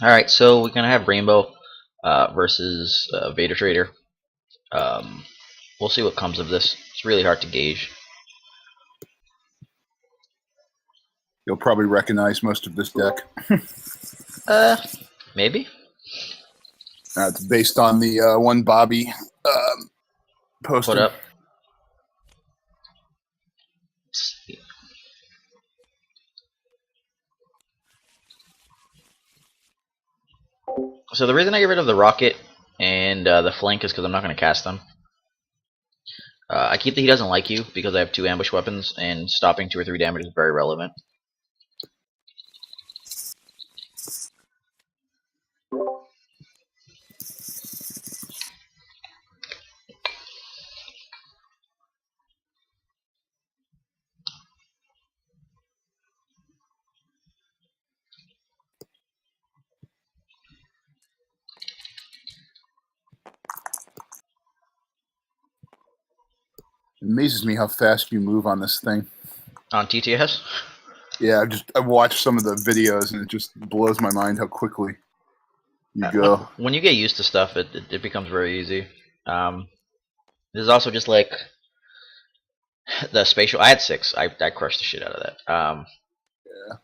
Alright, so we're gonna have Rainbow versus Vader Trader. Um, we'll see what comes of this. It's really hard to gauge. You'll probably recognize most of this deck. Maybe. It's based on the one Bobby posted. Put up. So the reason I get rid of the rocket and the flank is because I'm not going to cast them. I keep the he doesn't like you because I have 2 ambush weapons, and stopping 2 or 3 damage is very relevant. It amazes me how fast you move on this thing. On TTS? Yeah, I watched some of the videos and it just blows my mind how quickly you go. When you get used to stuff, it becomes very easy. This is also just like the spatial. I had 6. I crushed the shit out of that. Yeah.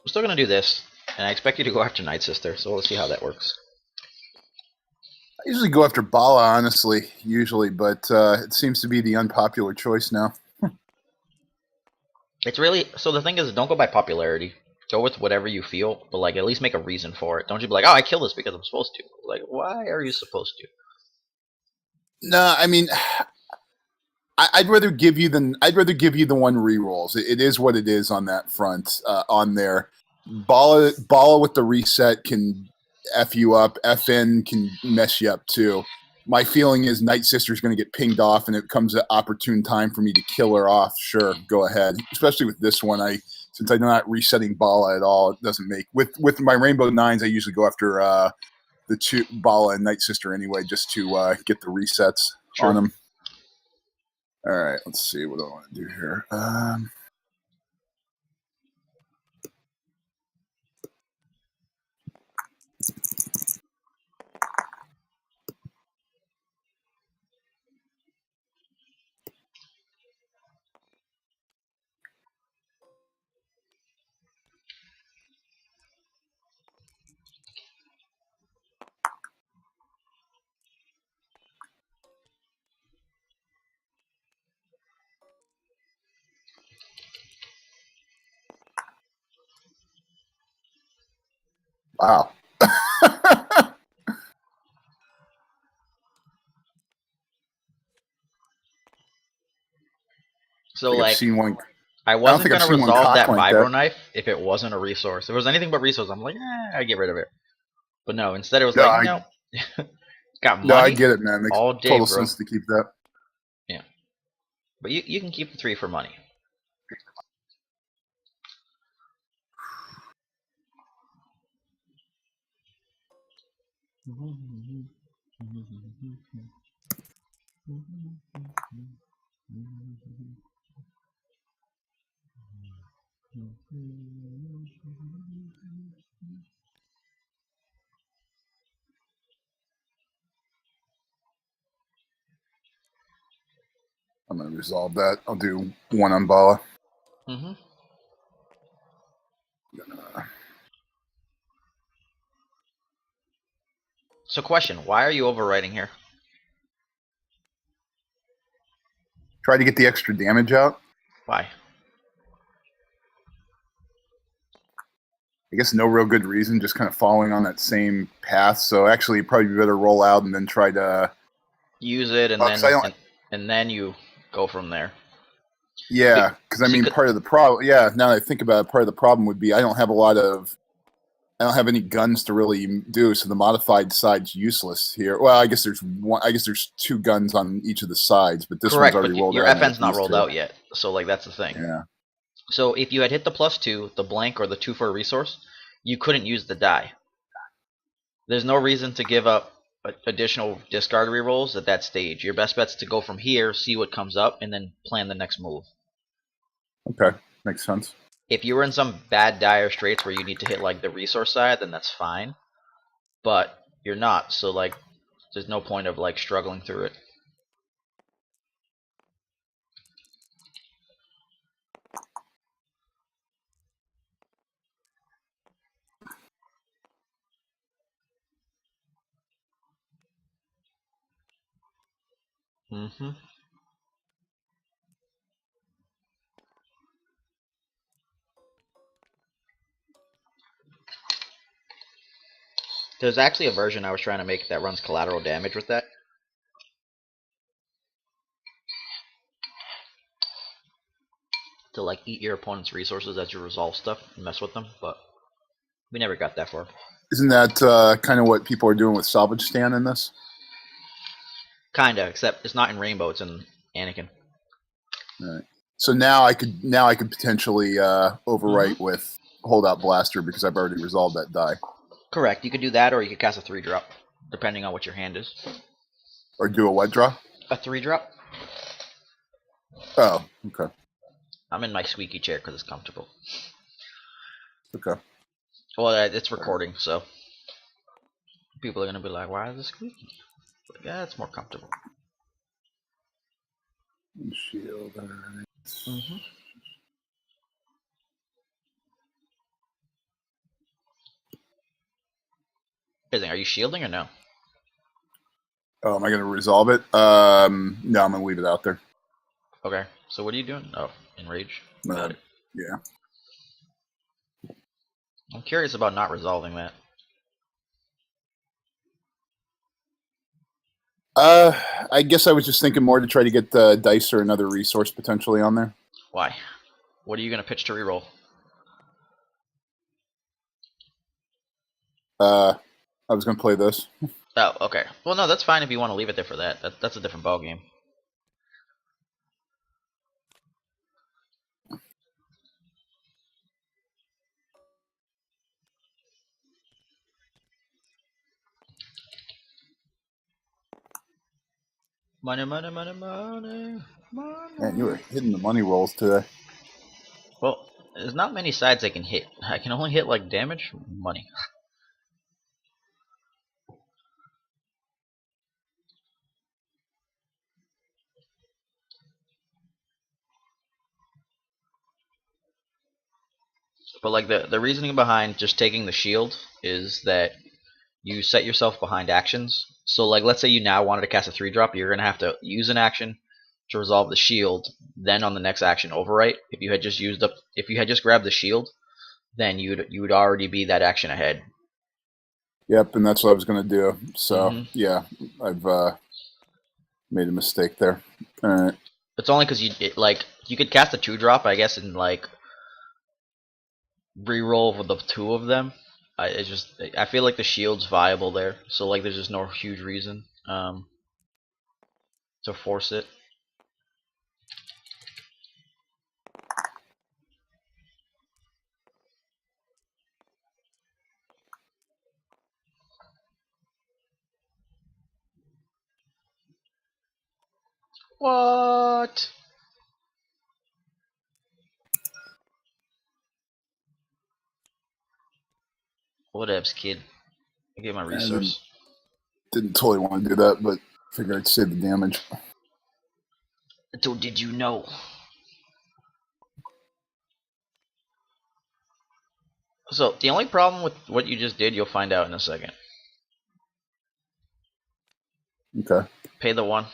I'm still gonna do this, and I expect you to go after Night Sister. So let's see how that works. I usually go after Bala, honestly, but it seems to be the unpopular choice now. It's really so. The thing is, don't go by popularity. Go with whatever you feel, but like at least make a reason for it. Don't you be like, oh, I kill this because I'm supposed to. Like, why are you supposed to? No, I mean, I'd rather give you the one rerolls. It is what it is on that front. On there, Bala with the reset can F you up. FN can mess you up too. My feeling is Night Sister's going to get pinged off, and it comes an opportune time for me to kill her off. Sure, go ahead. Especially with this one, since I'm not resetting Bala at all, it doesn't make with my Rainbow Nines. I usually go after the 2 Bala and Night Sister anyway, just to get the resets on them. All right, let's see what I want to do here. Wow. So I've like, seen one. I I don't wasn't think I've gonna seen one resolve cock that like vibro that. knife if it wasn't a resource. If it was anything but resource, I'm like, I get rid of it. But no, instead it was No, like, no, got no, I money get it, man. Makes all day, total bro. sense to keep that. Yeah, but you can keep the 3 for money. I'm going to resolve that. I'll do one on Bala. So question, why are you overwriting here? Try to get the extra damage out. Why? I guess no real good reason, just kind of following on that same path. So actually, probably better roll out and then try to use it, and then you go from there. Yeah, because I mean, part of the problem. Yeah, now that I think about it, part of the problem would be I don't have any guns to really do, so the modified side's useless here. Well, I guess there's one. I guess there's 2 guns on each of the sides, but this one's already rolled out. Your FN's not rolled out yet, so like that's the thing. Yeah. So if you had hit the +2, the blank, or the 2 for a resource, you couldn't use the die. There's no reason to give up additional discard rerolls at that stage. Your best bet's to go from here, see what comes up, and then plan the next move. Okay, makes sense. If you were in some bad dire straits where you need to hit like the resource side, then that's fine. But you're not, so like there's no point of like struggling through it. Mm-hmm. There's actually a version I was trying to make that runs collateral damage with that. To like eat your opponent's resources as you resolve stuff and mess with them, but we never got that far. Isn't that kind of what people are doing with Salvage Stand in this? Kinda, except it's not in Rainbow, it's in Anakin. All right. So now I could potentially overwrite with Holdout Blaster because I've already resolved that die. Correct. You could do that, or you could cast a 3-drop, depending on what your hand is. Or do a what draw? A 3-drop. Oh, okay. I'm in my squeaky chair because it's comfortable. Okay. Well, it's recording, so people are gonna be like, "Why is it squeaky?" But yeah, it's more comfortable. Shield. All right. Mm-hmm. Are you shielding or no? Oh, am I going to resolve it? No, I'm going to leave it out there. Okay. So what are you doing? Oh, enrage. Got it. Yeah. I'm curious about not resolving that. I guess I was just thinking more to try to get the dice or another resource potentially on there. Why? What are you gonna pitch to reroll? I was going to play this. Oh, okay. Well, no, that's fine if you want to leave it there for that. That's a different ballgame. Money, money, money, money, money. Man, you were hitting the money rolls today. Well, there's not many sides I can hit. I can only hit like damage, money. But like the reasoning behind just taking the shield is that you set yourself behind actions. So like let's say you now wanted to cast a 3-drop, you're gonna have to use an action to resolve the shield, then on the next action overwrite. If you had just grabbed the shield, then you would already be that action ahead. Yep, and that's what I was going to do. So, yeah, I've made a mistake there. All right. It's only because you could cast a 2-drop, I guess, and like reroll with the 2 of them. I feel like the shield's viable there, so like there's just no huge reason to force it. What? Whatevs, kid. I get my resource. Didn't totally want to do that, but figured I'd save the damage. So did you know? So the only problem with what you just did, you'll find out in a second. Okay. Pay the 1.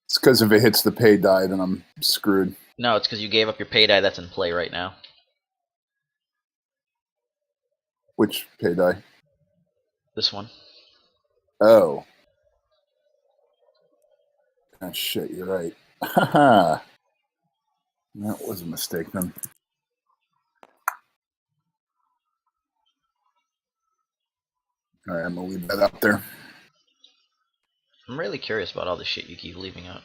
It's because if it hits the pay die, then I'm screwed. No, it's because you gave up your pay die that's in play right now. Which pay die? This one. Oh. Ah, shit, you're right. Haha. That was a mistake then. All right, I'm going to leave that out there. I'm really curious about all the shit you keep leaving out.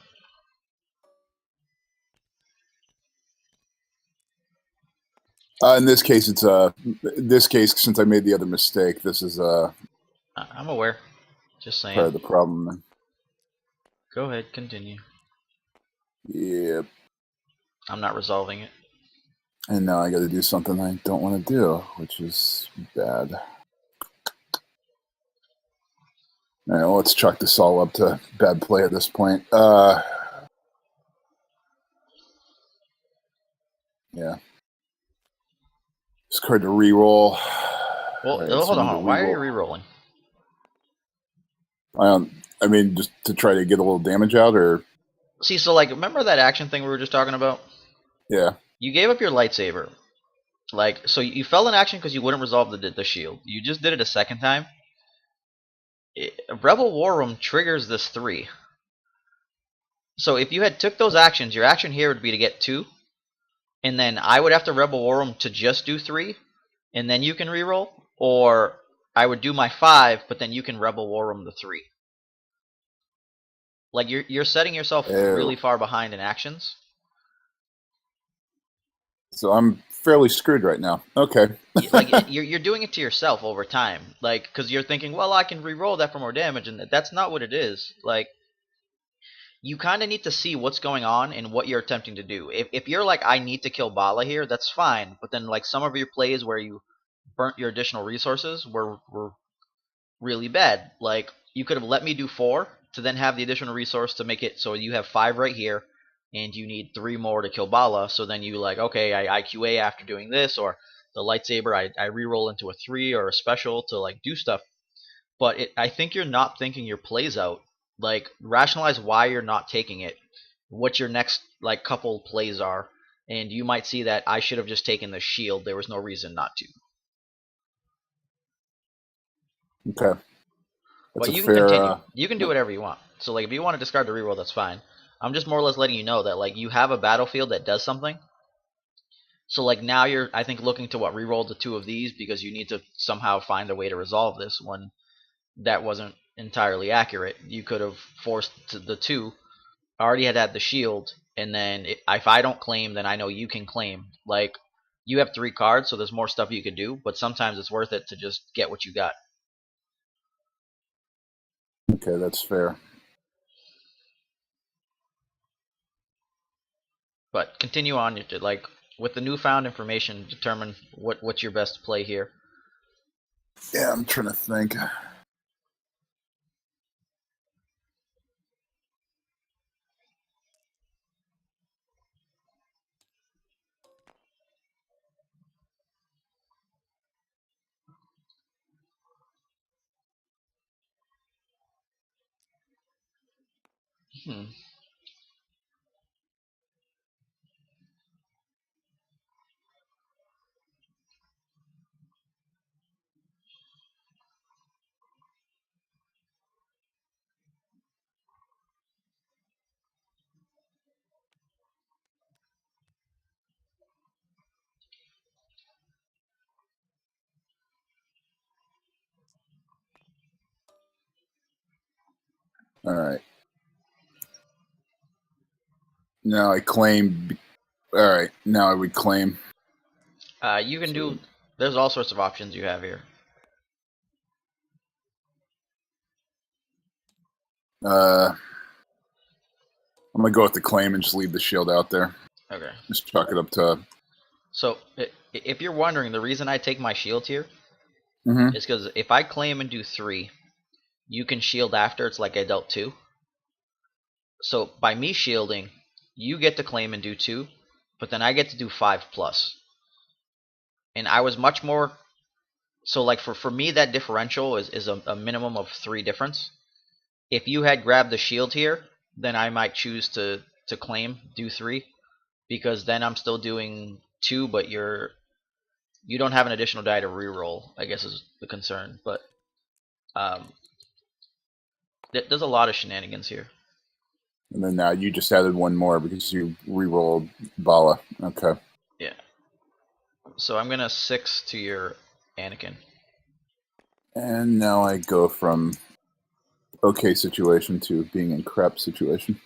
In this case, since I made the other mistake, this is I'm aware. Just saying. part of the problem. Then. Go ahead, continue. Yep. I'm not resolving it. And now I got to do something I don't want to do, which is bad. All right, well, let's chalk this all up to bad play at this point. Yeah. Discard to reroll. Well, Right, so hold I need to on. Why are you reroll. rerolling? I mean, just to try to get a little damage out, or See, so like, remember that action thing we were just talking about? yeah. You gave up your lightsaber. Like, so you fell in action because you wouldn't resolve the shield. You just did it a second time. Rebel War Room triggers this 3. So if you had took those actions, your action here would be to get 2, and then I would have to Rebel War Room to just do 3, and then you can reroll, or I would do my 5, but then you can Rebel War Room the 3. Like you're setting yourself really far behind in actions. So I'm fairly screwed right now. Okay. Like you're doing it to yourself over time, like because you're thinking, well, I can re-roll that for more damage, and that's not what it is. Like you kind of need to see what's going on and what you're attempting to do. If you're like, I need to kill Bala here, that's fine. But then like some of your plays where you burnt your additional resources were really bad. Like you could have let me do 4 to then have the additional resource to make it so you have 5 right here, and you need 3 more to kill Bala. So then you like, okay, I IQA after doing this, or the lightsaber I re-roll into a 3 or a special to like do stuff. But I think you're not thinking your plays out. Like rationalize why you're not taking it, what your next like couple plays are, and you might see that I should have just taken the shield. There was no reason not to. Okay. But you can continue. You can do whatever you want. So like if you want to discard the reroll, that's fine. I'm just more or less letting you know that like you have a battlefield that does something. So like now you're I think looking to what reroll the 2 of these because you need to somehow find a way to resolve this when that wasn't entirely accurate. You could have forced the 2. I already had the shield, and then if I don't claim, then I know you can claim. Like you have 3 cards, so there's more stuff you could do. But sometimes it's worth it to just get what you got. Okay, that's fair. But continue on. Like with the newfound information, determine what's your best play here. Yeah, I'm trying to think. Hmm. All right. Now I claim. All right. Now I would claim. You can do. There's all sorts of options you have here. I'm gonna go with the claim and just leave the shield out there. Okay. Just chalk it up to. So if you're wondering, the reason I take my shield here Mm-hmm. is because if I claim and do 3, you can shield after. It's like I dealt 2. So by me shielding, you get to claim and do 2, but then I get to do 5 plus. And I was much more. So like for me, that differential is a minimum of 3 difference. If you had grabbed the shield here, then I might choose to claim, do 3, because then I'm still doing 2, but you don't have an additional die to reroll, I guess is the concern. But there's a lot of shenanigans here. And then now you just added one more because you re-rolled Bala. Okay. Yeah. So I'm gonna 6 to your Anakin. And now I go from okay situation to being in crap situation.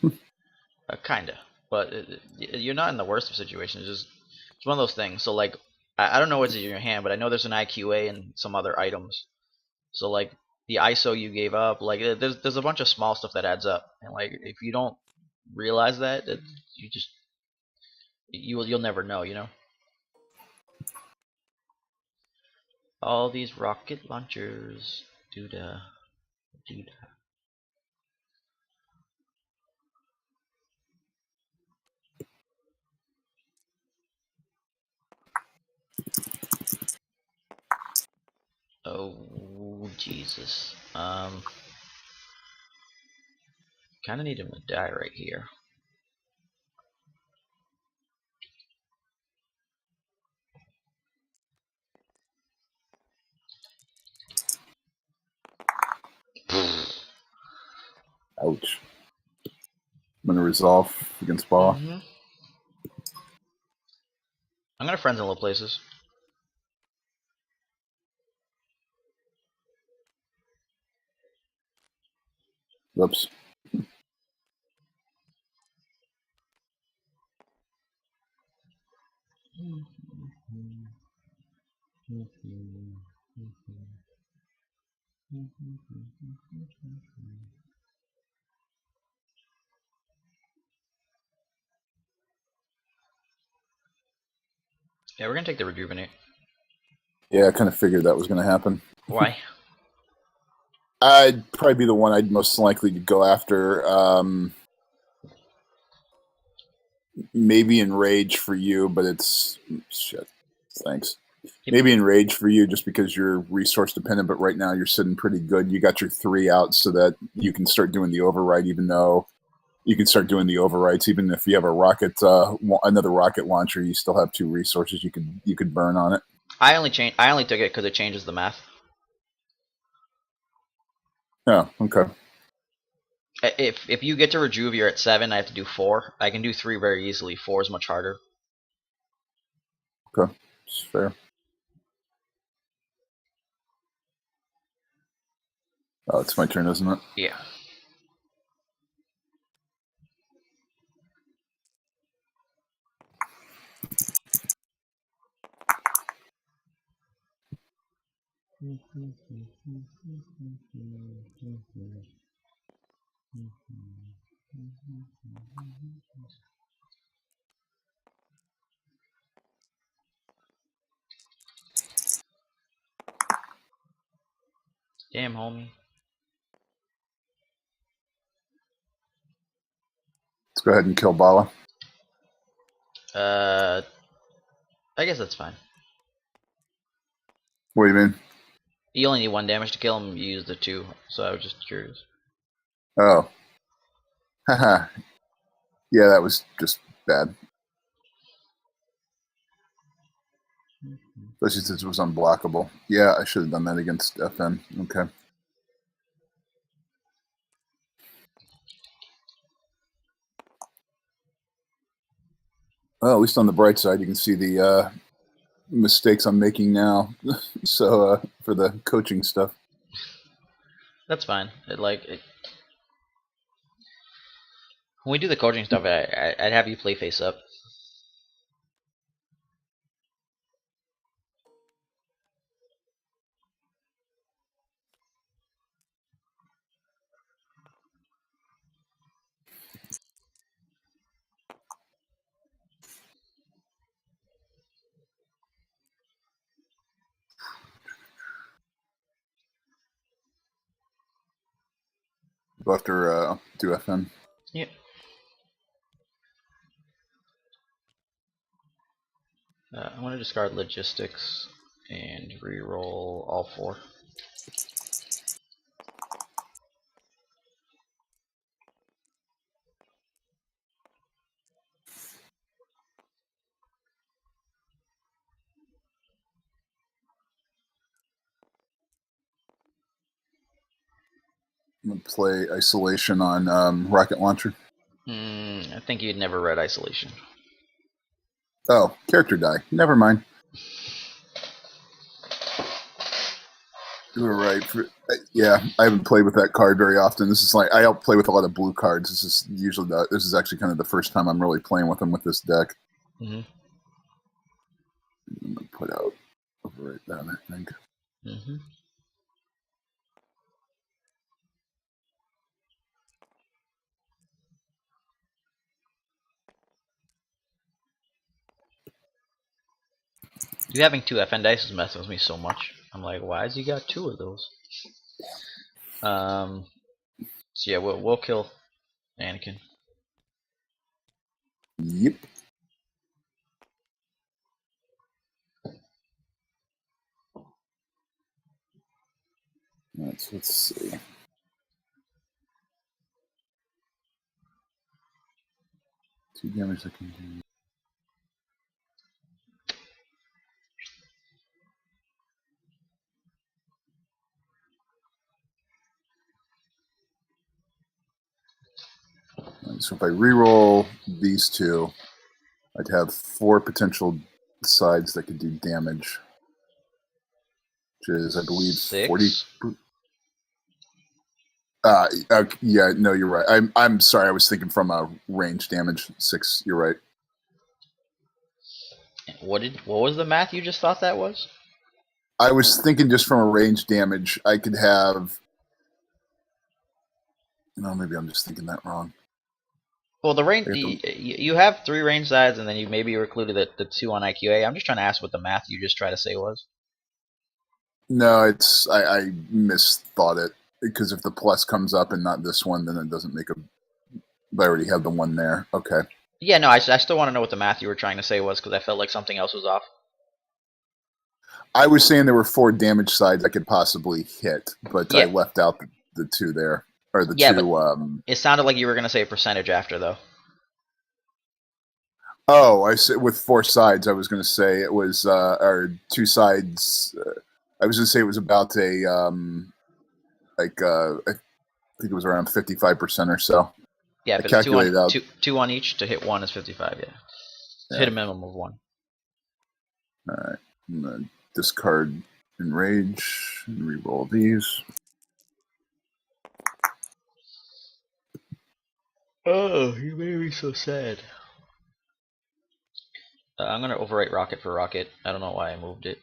Kinda, but you're not in the worst of situations. It's one of those things. So like, I don't know what's in your hand, but I know there's an IQA and some other items. So like the ISO you gave up, like there's a bunch of small stuff that adds up, and like if you don't realize that, you just you'll never know, you know. All these rocket launchers. Doodah. Doodah. Oh, Jesus. Kinda need him to die right here. Ouch. I'm gonna resolve against Ball. I'm gonna friends in low places. Whoops. Yeah, we're gonna take the rejuvenate. Yeah, I kind of figured that was gonna happen. Why? I'd probably be the one I'd most likely to go after. Maybe enrage for you, but it's shit. Thanks. Maybe enrage for you just because you're resource dependent, but right now you're sitting pretty good. You got your 3 out so that you can start doing the override, even though you can start doing the overrides. Even if you have a rocket, another rocket launcher, you still have 2 resources you could burn on it. I only took it because it changes the math. Oh, okay. If you get to rejuve, you're at 7. I have to do 4. I can do 3 very easily. 4 is much harder. Okay, it's fair. Oh, it's my turn, isn't it? Yeah. Damn, homie. Let's go ahead and kill Bala. I guess that's fine. What do you mean? You only need 1 damage to kill him. You use the 2, so I was just curious. Oh. Haha. Yeah, that was just bad. Especially since it was unblockable. Yeah, I should have done that against FN. Okay. Well, at least on the bright side, you can see the mistakes I'm making now. So for the coaching stuff. That's fine. When we do the coaching stuff, I'd have you play face up. Go after do FN. Yep. I want to discard logistics and reroll all 4. I'm going to play Isolation on Rocket Launcher. I think you'd never read Isolation. Oh, character die. Never mind. You were right. Yeah, I haven't played with that card very often. This is like I don't play with a lot of blue cards. This is actually kind of the first time I'm really playing with them with this deck. Mm-hmm. I'm gonna put out over right down, I think. Mm-hmm. You having 2 FN dice is messing with me so much. I'm like, why has he got 2 of those? So yeah, we'll kill Anakin. Yep. Let's see. Two damage I can do. So if I reroll these 2, I'd have 4 potential sides that could do damage, which is, I believe, 6. 40. Yeah, no, you're right. I'm sorry. I was thinking from a range damage. 6. You're right. What was the math you just thought that was? I was thinking just from a range damage, I could have. No, maybe I'm just thinking that wrong. Well, the range you have 3 range sides, and then you maybe included the 2 on IQA. I'm just trying to ask what the math you just tried to say was. No, it's I misthought it, because if the plus comes up and not this one, then it doesn't make a. I already have the one there. Okay. Yeah, no, I still want to know what the math you were trying to say was, because I felt like something else was off. I was saying there were 4 damage sides I could possibly hit, but Yeah. I left out the 2 there, or the Yeah, 2. but it sounded like you were going to say a percentage after, though. Oh, I said with 4 sides. I was going to say it was or 2 sides. I was going to say it was about a I think it was around 55% or so. Yeah, I if it's calculated out 2 on each, to hit 1 is 55. Yeah, to hit a minimum of 1. All right, I'm gonna discard Enrage and re-roll these. Oh, you made me so sad. I'm gonna overwrite Rocket for Rocket. I don't know why I moved it.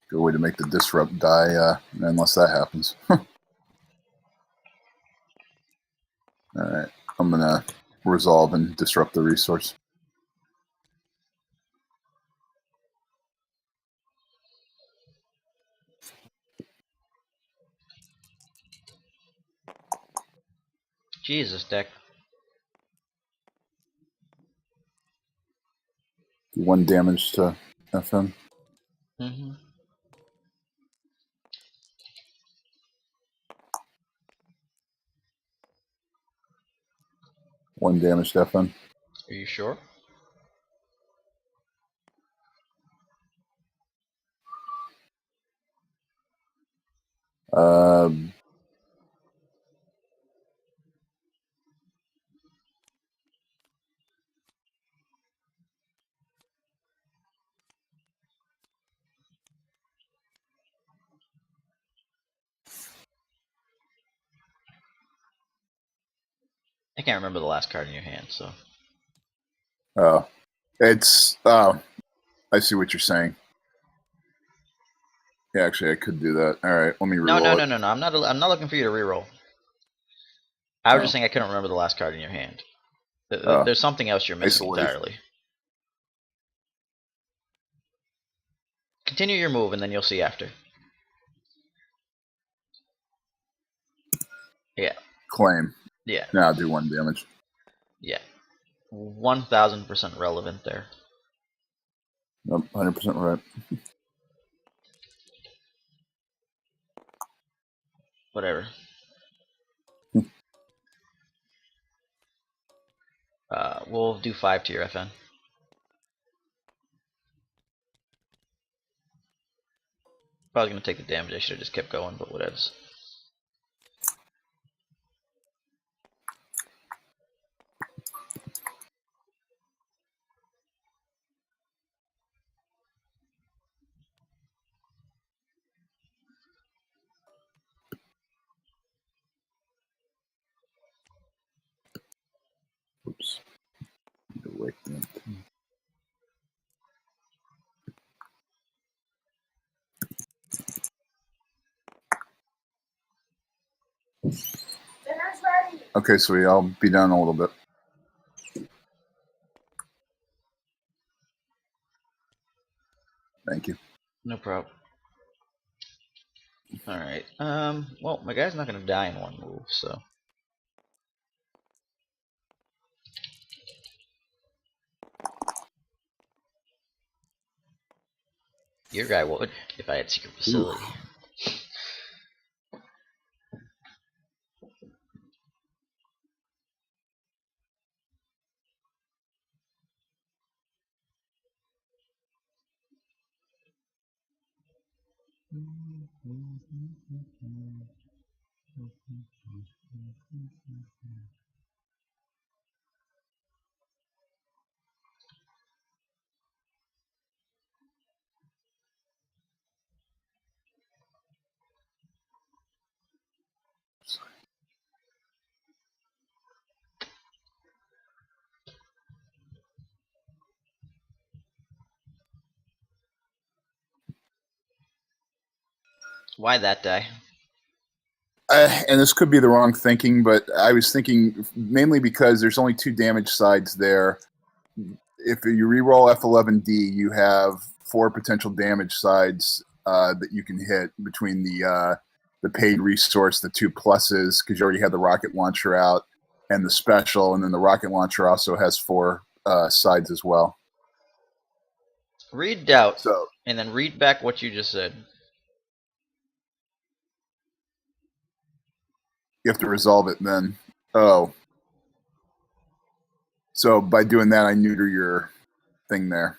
Good way to make the disrupt die, unless that happens. All right, I'm gonna resolve and disrupt the resource. Jesus, deck. Do 1 damage to FM. Mm-hmm. One damage to FM. Are you sure? I can't remember the last card in your hand, so. Oh, it's. Oh, I see what you're saying. Yeah, actually, I could do that. All right, let me reroll No. it. I'm not looking for you to reroll. I was just saying I couldn't remember the last card in your hand. There's something else you're missing entirely. Continue your move, and then you'll see after. Yeah. Claim. Yeah. Now do 1 damage. Yeah. 1000% relevant there. Nope, 100% right. Whatever. We'll do 5 to your FN. Probably gonna take the damage. I should have just kept going, but whatevs. Oops. Like that. Okay, sweetie, I'll be done in a little bit. Thank you. No problem. Alright. Well, my guy's not gonna die in one move, so. Your guy would, if I had secret facility. Oof. Why that die? And this could be the wrong thinking, but I was thinking mainly because there's only 2 damage sides there. If you reroll F11D, you have 4 potential damage sides that you can hit between the paid resource, the 2 pluses, because you already had the rocket launcher out, and the special, and then the rocket launcher also has 4 sides as well. Read doubt, So and then read back what you just said. you have to resolve it then. Oh. So by doing that, I neuter your thing there.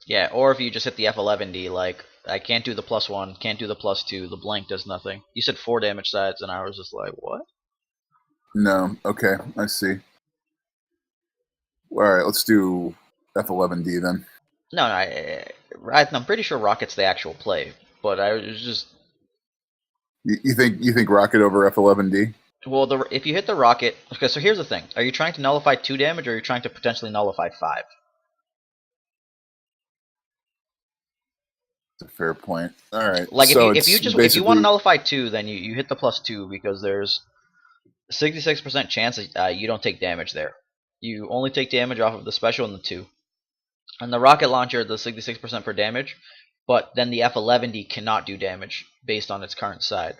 Yeah, or if you just hit the F11D, like, I can't do the +1, can't do the +2, the blank does nothing. You said 4 damage sides, and I was just like, what? No. Okay, I see. All right, let's do F11D then. No, I'm pretty sure Rocket's the actual play, but I was just... You think Rocket over F11D? Well, if you hit the Rocket... Okay, so here's the thing. Are you trying to nullify 2 damage, or are you trying to potentially nullify 5? That's a fair point. All right. Like, so if you want to basically nullify 2, then you hit the +2, because there's 66% chance that you don't take damage there. You only take damage off of the special and the 2. And the rocket launcher does 66% for damage, but then the F11D cannot do damage based on its current side.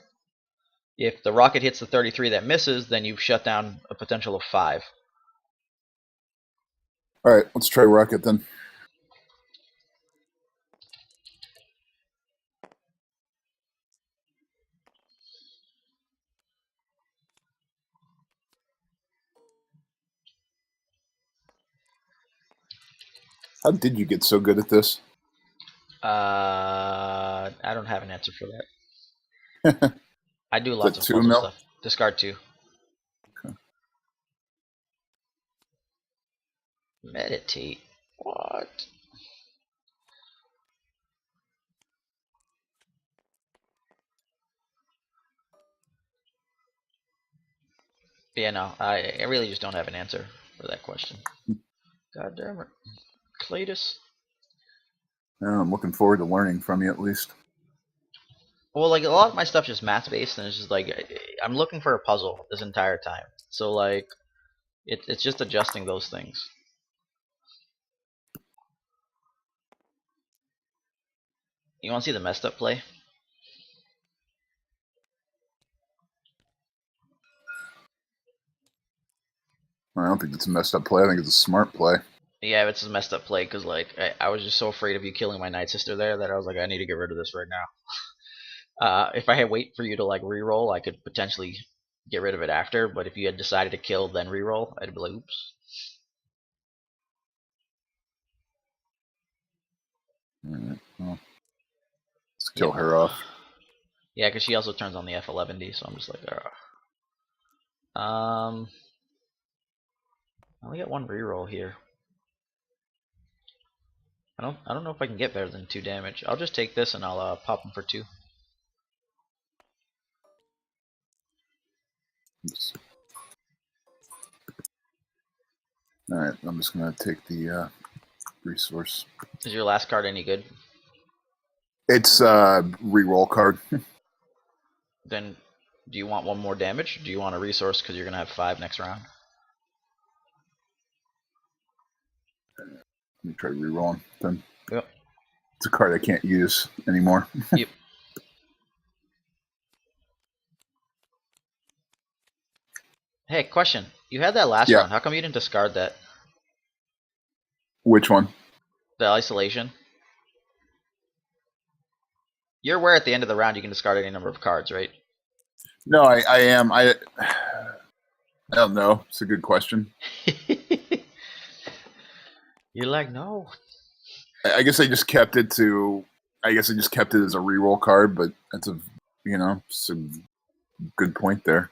If the rocket hits the 33 that misses, then you've shut down a potential of 5. All right, let's try Rocket then. How did you get so good at this? I don't have an answer for that. I do lots of 2 puzzle mil? stuff. Discard 2. Okay. Meditate. What? Yeah, no, I really just don't have an answer for that question. God damn it. Cletus. Yeah, I'm looking forward to learning from you at least. Well, like, a lot of my stuff is just math based, and it's just like, I'm looking for a puzzle this entire time. So, like, it's just adjusting those things. You want to see the messed up play? I don't think it's a messed up play. I think it's a smart play. Yeah, it's a messed up play, because, like, I was just so afraid of you killing my Night Sister there that I was like, I need to get rid of this right now. If I had wait for you to, like, reroll, I could potentially get rid of it after, but if you had decided to kill then reroll, I'd be like, oops. All right, well, let's kill her off. Yeah, because she also turns on the F11D, so I'm just like, I only got 1 reroll here. I don't know if I can get better than 2 damage. I'll just take this and I'll pop him for 2. Oops. All right, I'm just gonna take the resource. Is your last card any good? It's a reroll card. Then do you want 1 more damage? Or do you want a resource because you're gonna have 5 next round? Let me try rerolling then. Yep. It's a card I can't use anymore. Yep. Hey, question. You had that last round. How come you didn't discard that? Which one? The isolation. You're aware at the end of the round you can discard any number of cards, right? No, I am. I don't know. It's a good question. You're like, no. I guess I just kept it to. I guess I just kept it as a reroll card, but that's it's a good point there.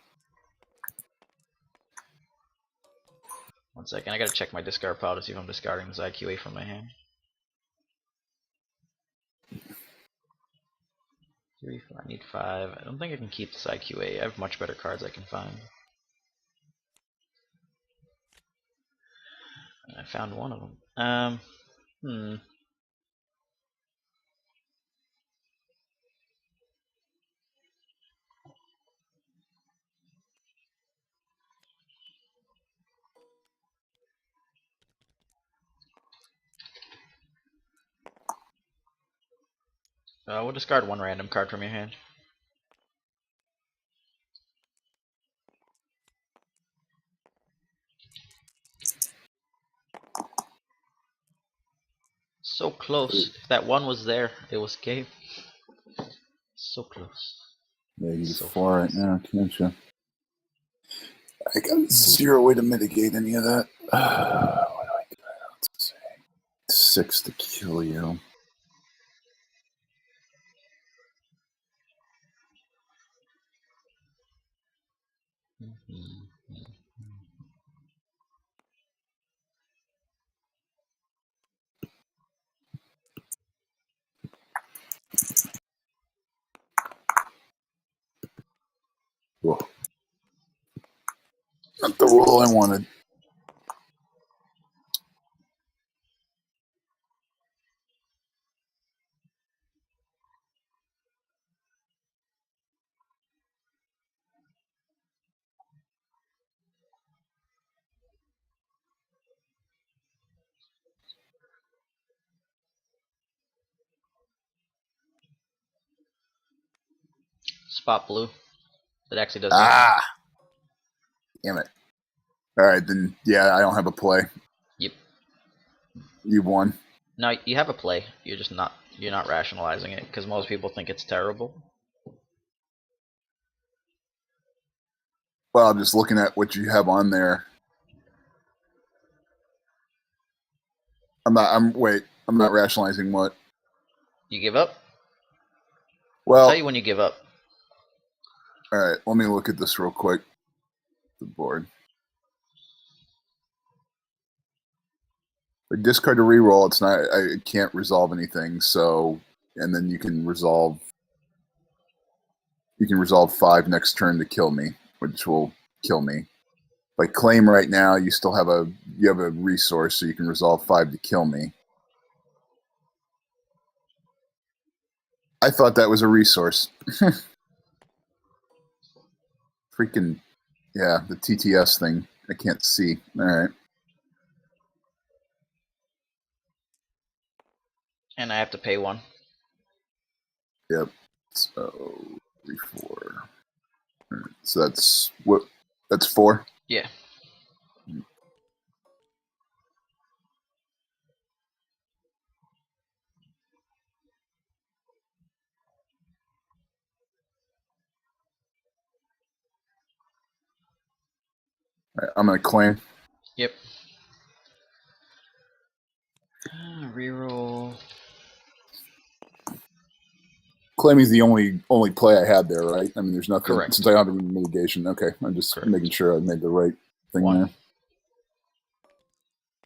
One second, I gotta check my discard pile to see if I'm discarding this IQA from my hand. 3, 4, I need 5. I don't think I can keep this IQA. I have much better cards I can find. I found one of them. We'll discard one random card from your hand. So close. If that one was there, it was game. So close. Yeah, you so 4 right now, can't you? I got 0 way to mitigate any of that. What do I do? Let's say 6 to kill you. Whoa. Not the roll I wanted. Spot blue. That actually does. Ah! Damn it. Alright, then, yeah, I don't have a play. Yep. You won. No, you have a play. You're not rationalizing it, because most people think it's terrible. Well, I'm just looking at what you have on there. I'm not rationalizing what? You give up? Well, I'll tell you when you give up. Alright, let me look at this real quick. The board. But discard to reroll, it's not I can't resolve anything, so and then you can resolve 5 next turn to kill me, which will kill me. Like claim right now, you have a resource, so you can resolve 5 to kill me. I thought that was a resource. Freaking yeah, the TTS thing. I can't see. All right. And I have to pay 1. Yep. So 3, 4. Right. So that's what? That's 4. Yeah. Right, I'm gonna claim. Yep. Reroll. Claiming is the only play I had there, right? I mean, there's nothing. Correct. Since I don't have any mitigation. Okay, I'm just Correct. making sure I made the right thing 1. there.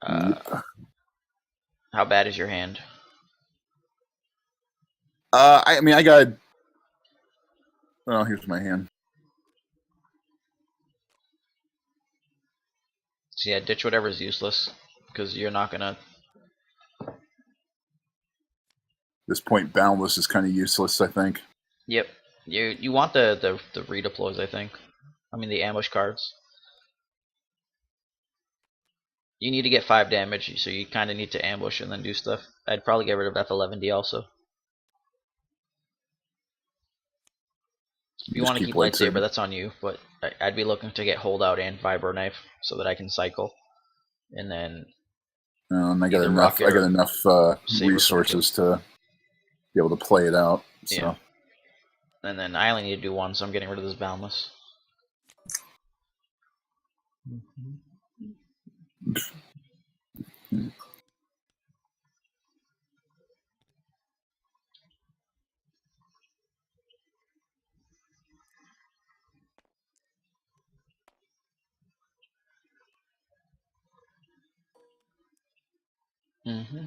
Yep. How bad is your hand? I mean, I got. Oh, here's my hand. So yeah, ditch whatever's useless, because you're not gonna. This point, boundless is kind of useless, I think. Yep. You want the redeploys, I think. I mean the ambush cards. You need to get 5 damage, so you kind of need to ambush and then do stuff. I'd probably get rid of F11D also. If you want to keep lightsaber, that's on you, but I'd be looking to get holdout and vibro knife so that I can cycle, and then. I got enough. I got enough resources to be able to play it out. So. Yeah. And then I only need to do 1, so I'm getting rid of this boundless. Mm-hmm.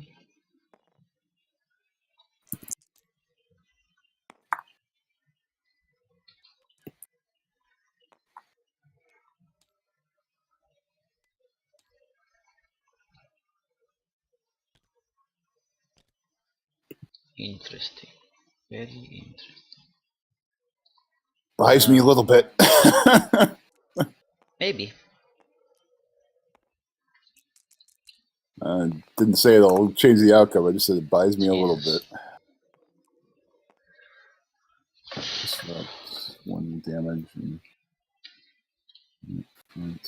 Interesting. Very interesting. Buys me a little bit. Maybe. Didn't say it'll change the outcome. I just said it buys me a little bit. Just 1 damage. And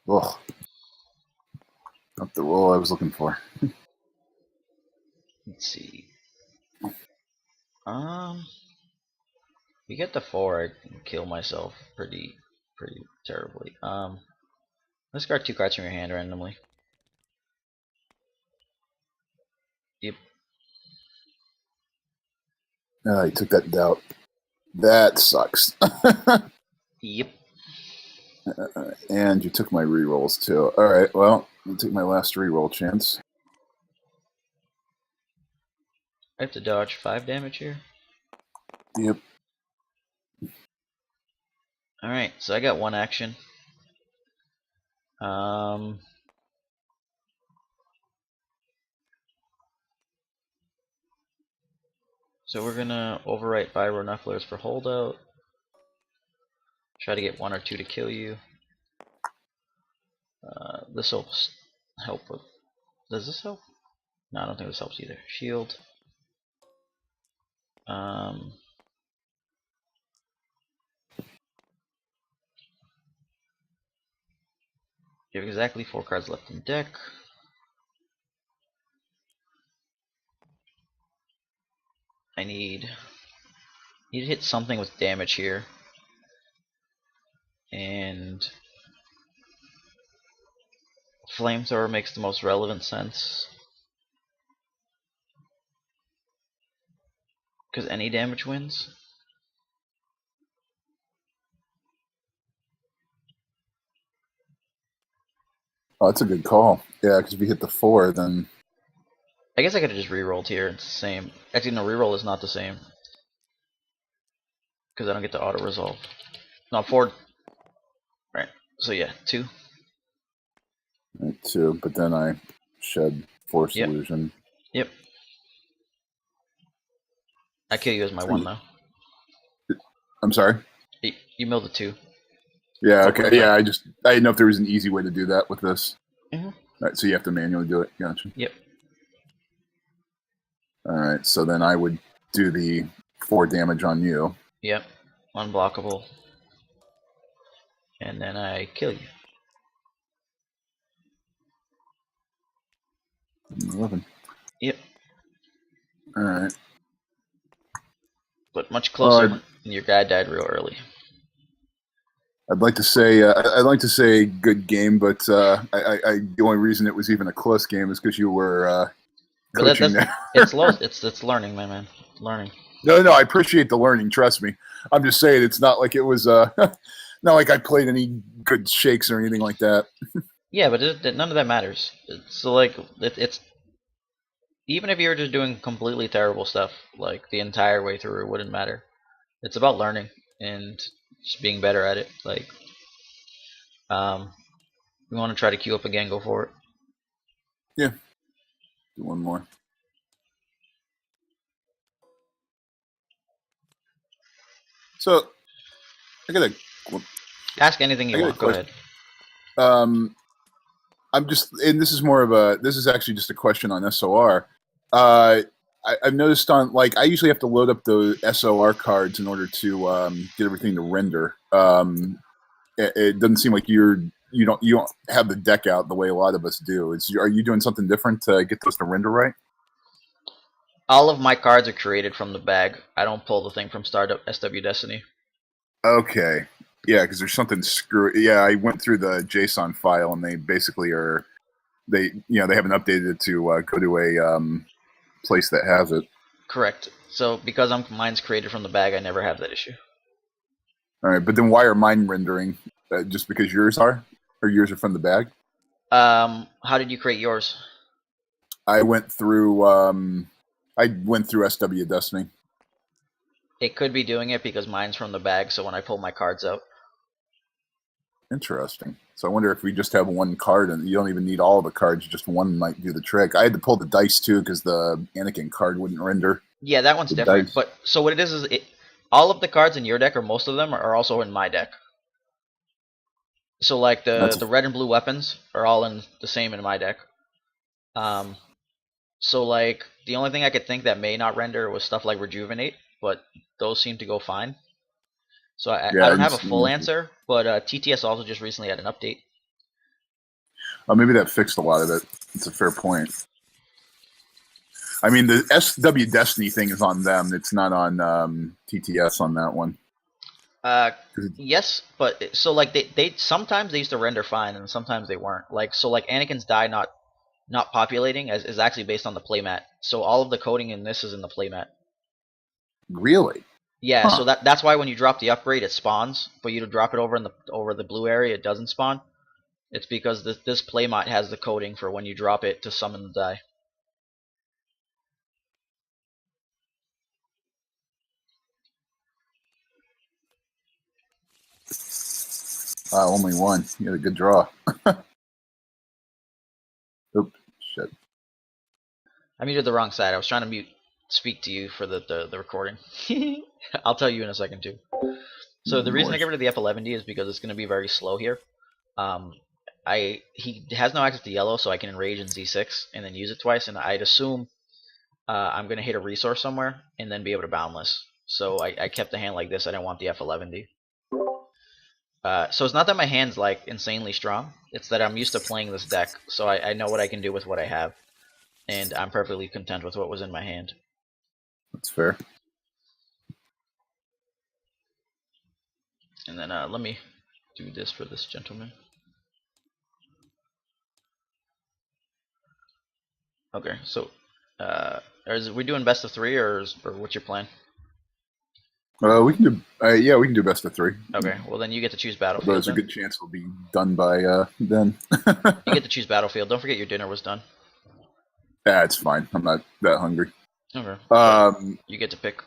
oh, not the roll I was looking for. Let's see. We get the 4, I can kill myself pretty terribly. Discard 2 cards from your hand randomly. Yep. Oh, you took that doubt. That sucks. Yep. And you took my rerolls too. All right, well, I'll take my last reroll chance. I have to dodge 5 damage here. Yep. Alright, so I got 1 action. So we're gonna overwrite Vibro Knucklers for holdout. Try to get 1 or 2 to kill you. This will help with. Does this help? No, I don't think this helps either. Shield. You have exactly 4 cards left in deck. I need to hit something with damage here. And Flamethrower makes the most relevant sense. Because any damage wins. Oh, that's a good call. Yeah, because if you hit the 4, then... I guess I could have just rerolled here. It's the same. Actually, no, reroll is not the same. Because I don't get to auto-resolve. No, 4. Right. So yeah, 2. Right, 2, but then I shed Force Illusion. Yep. I kill you as my 1 though. I'm sorry? You milled the 2. Yeah, okay. Yeah, I didn't know if there was an easy way to do that with this. Mm-hmm. All right, so you have to manually do it. Gotcha. Yep. All right, so then I would do the 4 damage on you. Yep. Unblockable. And then I kill you. 11. Yep. All right. But much closer, and your guy died real early. I'd like to say good game, but the only reason it was even a close game is because you were coaching there. It's learning, my man. Learning. No, I appreciate the learning. Trust me. I'm just saying it's not like it was not like I played any good shakes or anything like that. Yeah, but none of that matters. So like it's Even if you were just doing completely terrible stuff, like the entire way through, it wouldn't matter. It's about learning and just being better at it. Like, you want to try to queue up again, go for it. Yeah. Do one more. So, I got a. Ask anything you want. Go ahead. I'm just, and this is more of a. This is actually just a question on SOR. I've noticed on, like, I usually have to load up the SOR cards in order to get everything to render. It doesn't seem like you don't have the deck out the way a lot of us do. Are you doing something different to get those to render right? All of my cards are created from the bag. I don't pull the thing from Startup SW Destiny. Okay. Yeah, because there's something screw. Yeah, I went through the JSON file and they basically are they haven't updated it to go to a place that has it. Correct. So because mine's created from the bag, I never have that issue. All right, but then why are mine rendering? Just because yours are, or yours are from the bag? How did you create yours? I went through SW Destiny. It could be doing it because mine's from the bag, so when I pull my cards out. Interesting. So I wonder if we just have one card and you don't even need all the cards, just one might do the trick. I had to pull the dice too because the Anakin card wouldn't render. Yeah, that one's different. Dice. But so what it is all of the cards in your deck, or most of them, are also in my deck. So like the red and blue weapons are all in the same in my deck. So like the only thing I could think that may not render was stuff like Rejuvenate, but those seem to go fine. So I don't have a full answer, but TTS also just recently had an update. Oh, maybe that fixed a lot of it. It's a fair point. I mean, the SW Destiny thing is on them. It's not on TTS on that one. Yes, but so like they sometimes they used to render fine and sometimes they weren't. Like so like Anakin's die not populating is actually based on the playmat. So all of the coding in this is in the playmat. Really? Yeah, so that's why when you drop the upgrade it spawns, but you drop it over the blue area it doesn't spawn. It's because this playmat has the coding for when you drop it to summon the die. Only one. You had a good draw. Oops, shit. I muted the wrong side. I was trying to speak to you for the recording. I'll tell you in a second too. So the reason I get rid of the F11D is because it's going to be very slow here. He has no access to yellow, so I can enrage in Z6 and then use it twice, and I'd assume I'm going to hit a resource somewhere and then be able to boundless. So I kept the hand like this. I didn't want the F11D. So it's not that my hand's like insanely strong. It's that I'm used to playing this deck, so I know what I can do with what I have, and I'm perfectly content with what was in my hand. That's fair. And then let me do this for this gentleman. Okay, so is we doing best of three, or what's your plan? We can do we can do best of three. Okay, well then you get to choose battlefield. There's a good chance it'll be done by then. You get to choose battlefield. Don't forget your dinner was done. Yeah, it's fine. I'm not that hungry. Okay. You get to pick.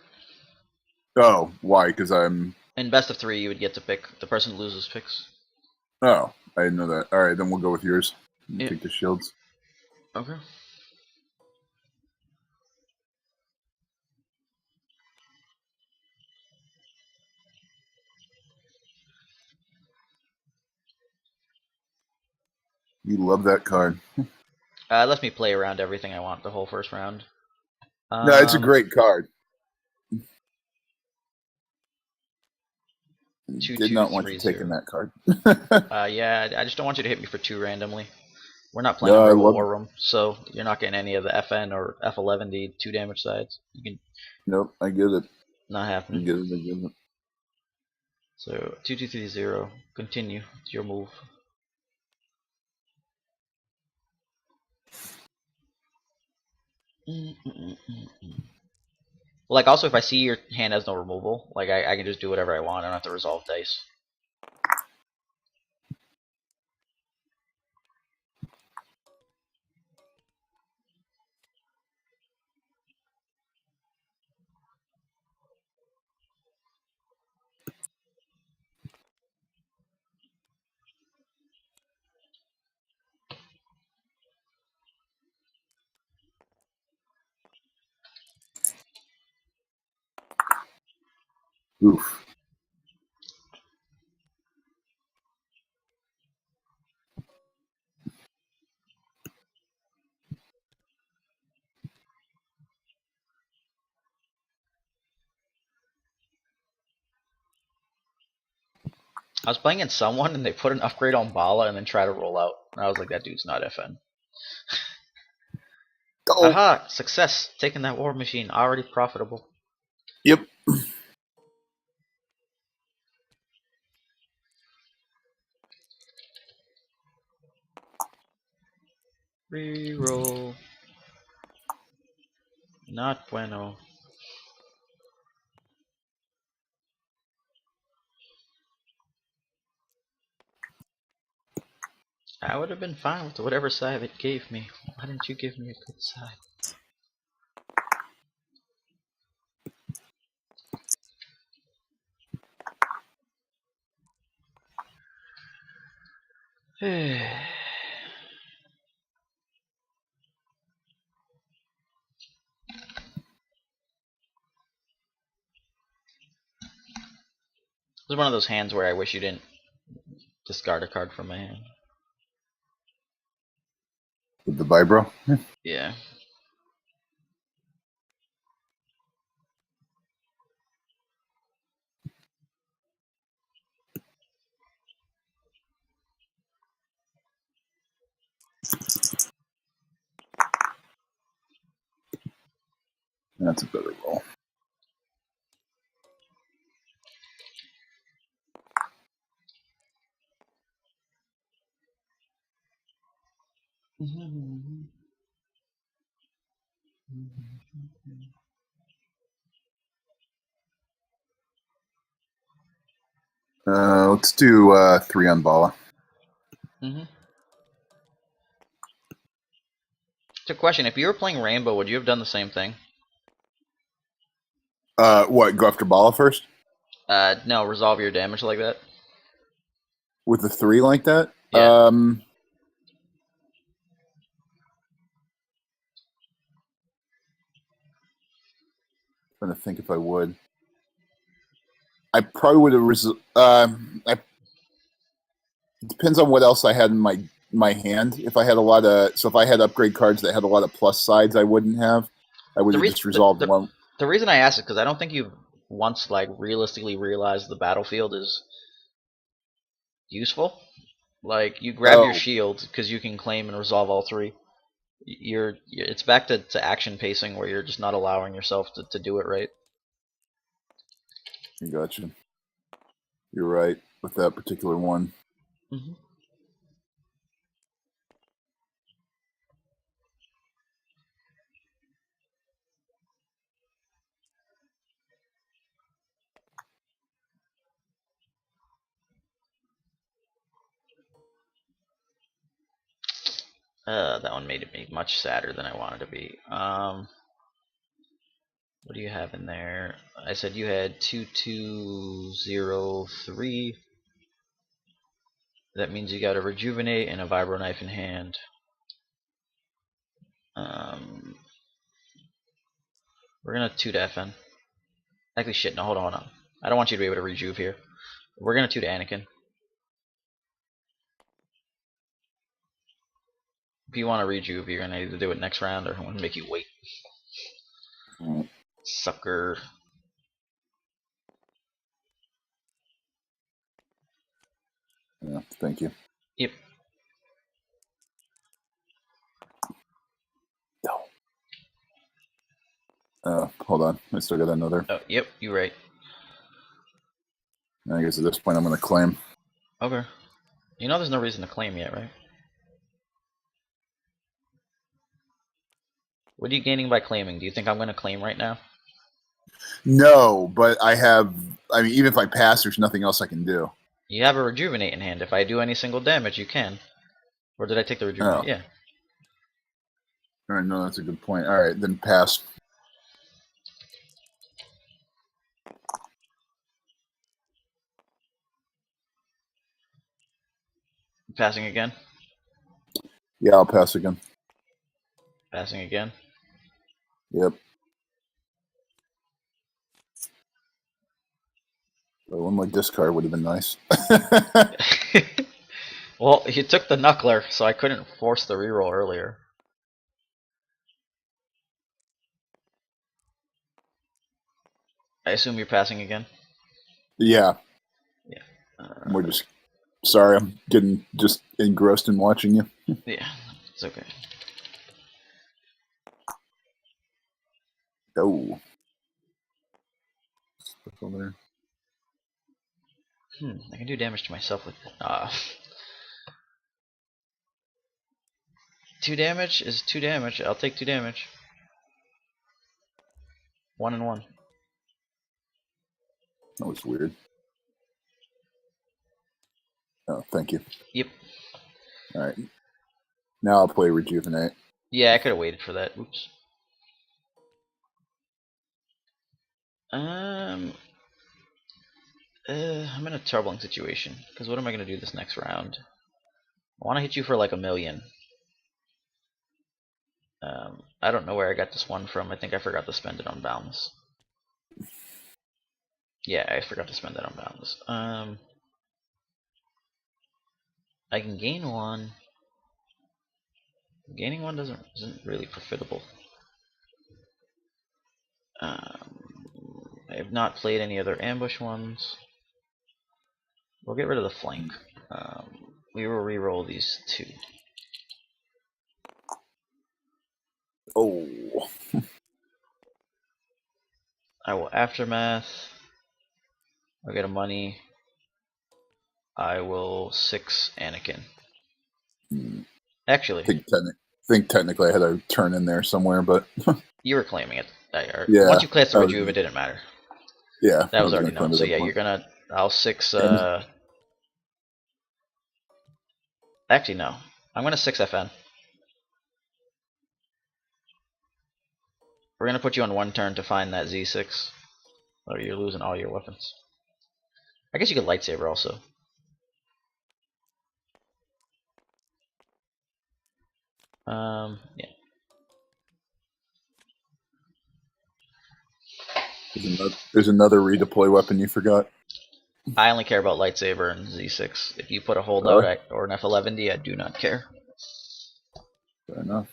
Oh, why? Because I'm in best of three. You would get to pick. The person who loses picks. Oh, I didn't know that. All right, then we'll go with yours. Take the shields. Okay. You love that card. It lets me play around everything I want the whole first round. No, it's a great card. Did not want you taking that card. Yeah, I just don't want you to hit me for 2 randomly. We're not playing Rebel War Room, so you're not getting any of the FN or F11D 2 damage sides. You can. Nope, I get it. Not happening. I get it. So 2230. Continue. It's your move. Like also, if I see your hand has no removal, like I can just do whatever I want. I don't have to resolve dice. Oof. I was playing against someone and they put an upgrade on Bala and then try to roll out. And I was like, that dude's not FN. Oh. Aha! Success! Taking that war machine. Already profitable. Yep. Reroll. Not bueno. I would have been fine with whatever side it gave me. Why didn't you give me a good side? This is one of those hands where I wish you didn't discard a card from my hand. With the vibro? Yeah. That's a better roll. Let's do 3 on Bala. It's a question. If you were playing Rainbow, would you have done the same thing? What? Go after Bala first? No, resolve your damage like that. With the 3 like that? Yeah. Trying to think if I would. I probably would have. It depends on what else I had in my hand. If I had a lot of, if I had upgrade cards that had a lot of plus sides, I wouldn't have. I would have just resolved one. The reason I asked it because I don't think you've once like realistically realized the battlefield is useful. Like you grab your shield because you can claim and resolve all 3. It's back to action pacing where you're just not allowing yourself to do it right. Gotcha. You're right with that particular one. That one made me much sadder than I wanted to be. What do you have in there? I said you had 2203. That means you got a rejuvenate and a vibro knife in hand. We're gonna 2 to FN. Actually, shit. No, hold on. I don't want you to be able to rejuve here. We're gonna 2 to Anakin. If you want to rejuve, you're gonna either do it next round or I'm gonna make you wait. Sucker. Yeah, thank you. Yep. Hold on. I still got another. Oh, yep, you're right. I guess at this point I'm going to claim. Okay. You know there's no reason to claim yet, right? What are you gaining by claiming? Do you think I'm going to claim right now? No, but I have... I mean, even if I pass, there's nothing else I can do. You have a rejuvenate in hand. If I do any single damage, you can. Or did I take the rejuvenate? Oh. Yeah. All right, no, that's a good point. All right, then pass. Passing again? Yeah, I'll pass again. Passing again? Yep. One more discard would have been nice. Well, he took the knuckler, so I couldn't force the reroll earlier. I assume you're passing again? Yeah. Yeah. We're just sorry, I'm getting just engrossed in watching you. Yeah, it's okay. Oh. There. I can do damage to myself with that. 2 damage is 2 damage. I'll take 2 damage. 1 and 1. That was weird. Oh, thank you. Yep. All right. Now I'll play Rejuvenate. Yeah, I could have waited for that. Oops. I'm in a troubling situation because what am I gonna do this next round? I want to hit you for like 1,000,000. I don't know where I got this one from. I think I forgot to spend it on Boundless. Yeah, I forgot to spend that on Boundless. I can gain 1. Gaining 1 isn't really profitable. I have not played any other ambush ones. We'll get rid of the flank. We will re-roll these 2. Oh. I will Aftermath. I'll get a money. I will 6 Anakin. Actually, think technically I had a turn in there somewhere, but you were claiming it. yeah. Once you cast the Rejuve, it didn't matter. Yeah. That was already known. So yeah, you're gonna. I'll 6. Actually, no. I'm gonna 6 FN. We're gonna put you on 1 turn to find that Z6. Or you're losing all your weapons. I guess you could lightsaber also. Yeah. There's another redeploy weapon you forgot. I only care about lightsaber and Z6. If you put a holdout or an F11D, I do not care. Fair enough.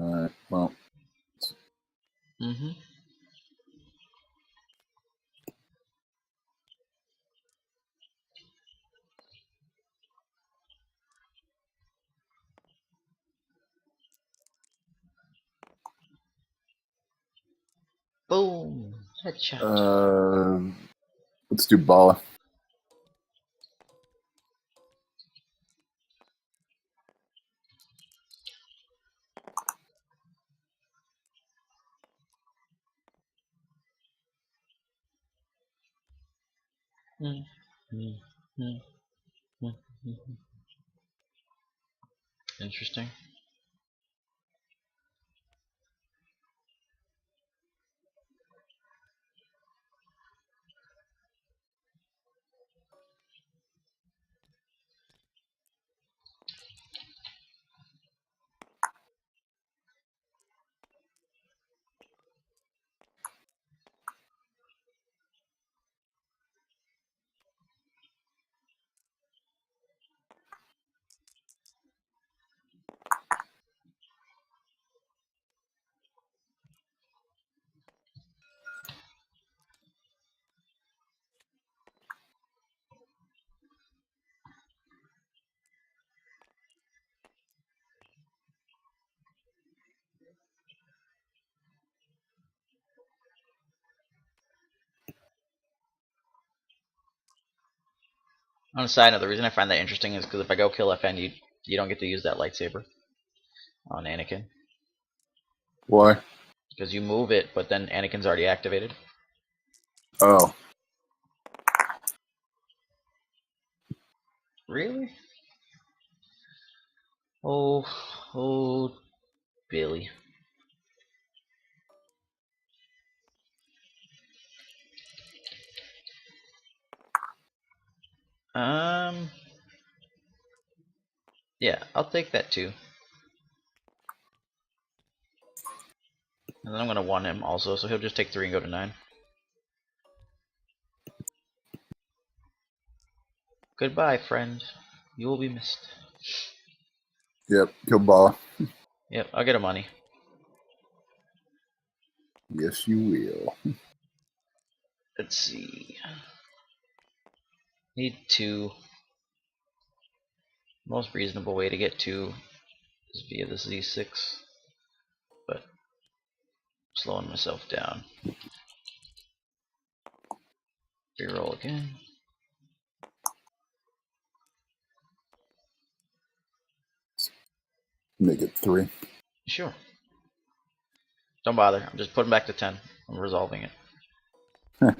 All right. Well. Boom. Headshot. Let's do Bala. Interesting. On a side note, the reason I find that interesting is because if I go kill FN, you don't get to use that lightsaber on Anakin. Why? Because you move it, but then Anakin's already activated. Oh. Really? Oh, Billy. Yeah, I'll take that too. And then I'm going to 1 him also, so he'll just take 3 and go to 9. Goodbye, friend. You will be missed. Yep, kill Bala. Yep, I'll get a money. Yes, you will. Let's see. Need 2. Most reasonable way to get 2 is via the Z6. But I'm slowing myself down. Reroll again. Make it 3. Sure. Don't bother. I'm just putting back to 10. I'm resolving it. Alright,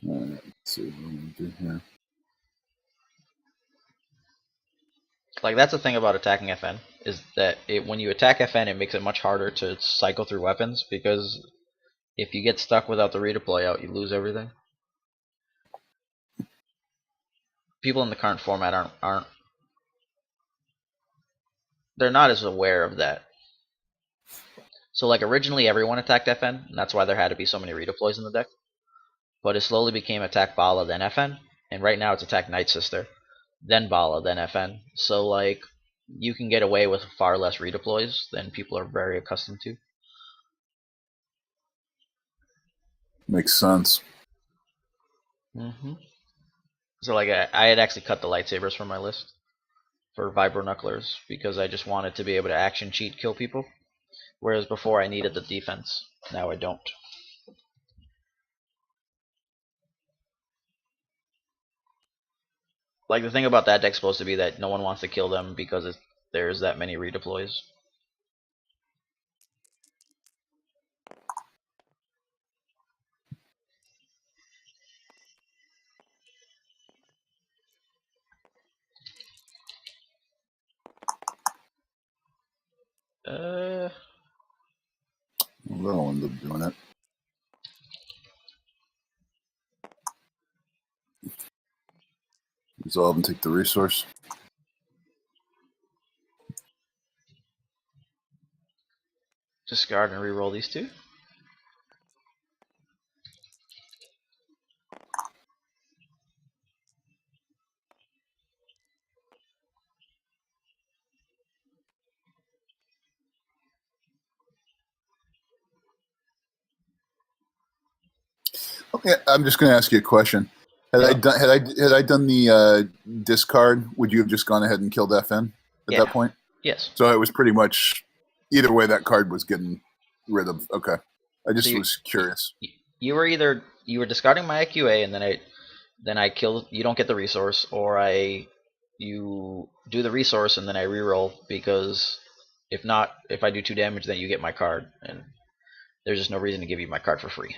let's see what we're going to do here. Like, that's the thing about attacking FN, is that when you attack FN, it makes it much harder to cycle through weapons, because if you get stuck without the redeploy out, you lose everything. People in the current format aren't they're not as aware of that. So like originally everyone attacked FN, and that's why there had to be so many redeploys in the deck. But it slowly became attack Bala, then FN, and right now it's attack Night Sister, then Bala, then FN. So like you can get away with far less redeploys than people are very accustomed to. Makes sense. So like I had actually cut the lightsabers from my list for Vibro Knucklers because I just wanted to be able to action cheat kill people. Whereas before I needed the defense. Now I don't. Like the thing about that deck's supposed to be that no one wants to kill them because there's that many redeploys. Well, that'll end up doing it. Resolve and take the resource. Discard and reroll these 2. Okay, I'm just going to ask you a question. Had Yeah. I done the discard, would you have just gone ahead and killed FN at Yeah. that point? Yes. So it was pretty much either way that card was getting rid of. Okay, I just was curious. You were discarding my IQA, and then I kill. You don't get the resource, or you do the resource and then I reroll, because if not, if I do 2 damage, then you get my card, and there's just no reason to give you my card for free.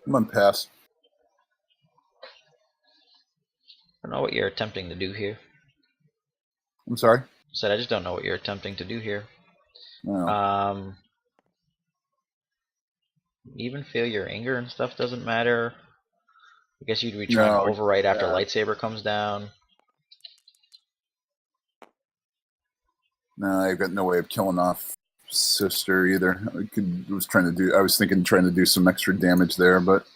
I'm on pass. I don't know what you're attempting to do here. I'm sorry. Said I just don't know what you're attempting to do here. Oh. Even feel your anger and stuff doesn't matter. I guess you'd be trying to overwrite after lightsaber comes down. No, I've got no way of killing off sister either. I was thinking trying to do some extra damage there, but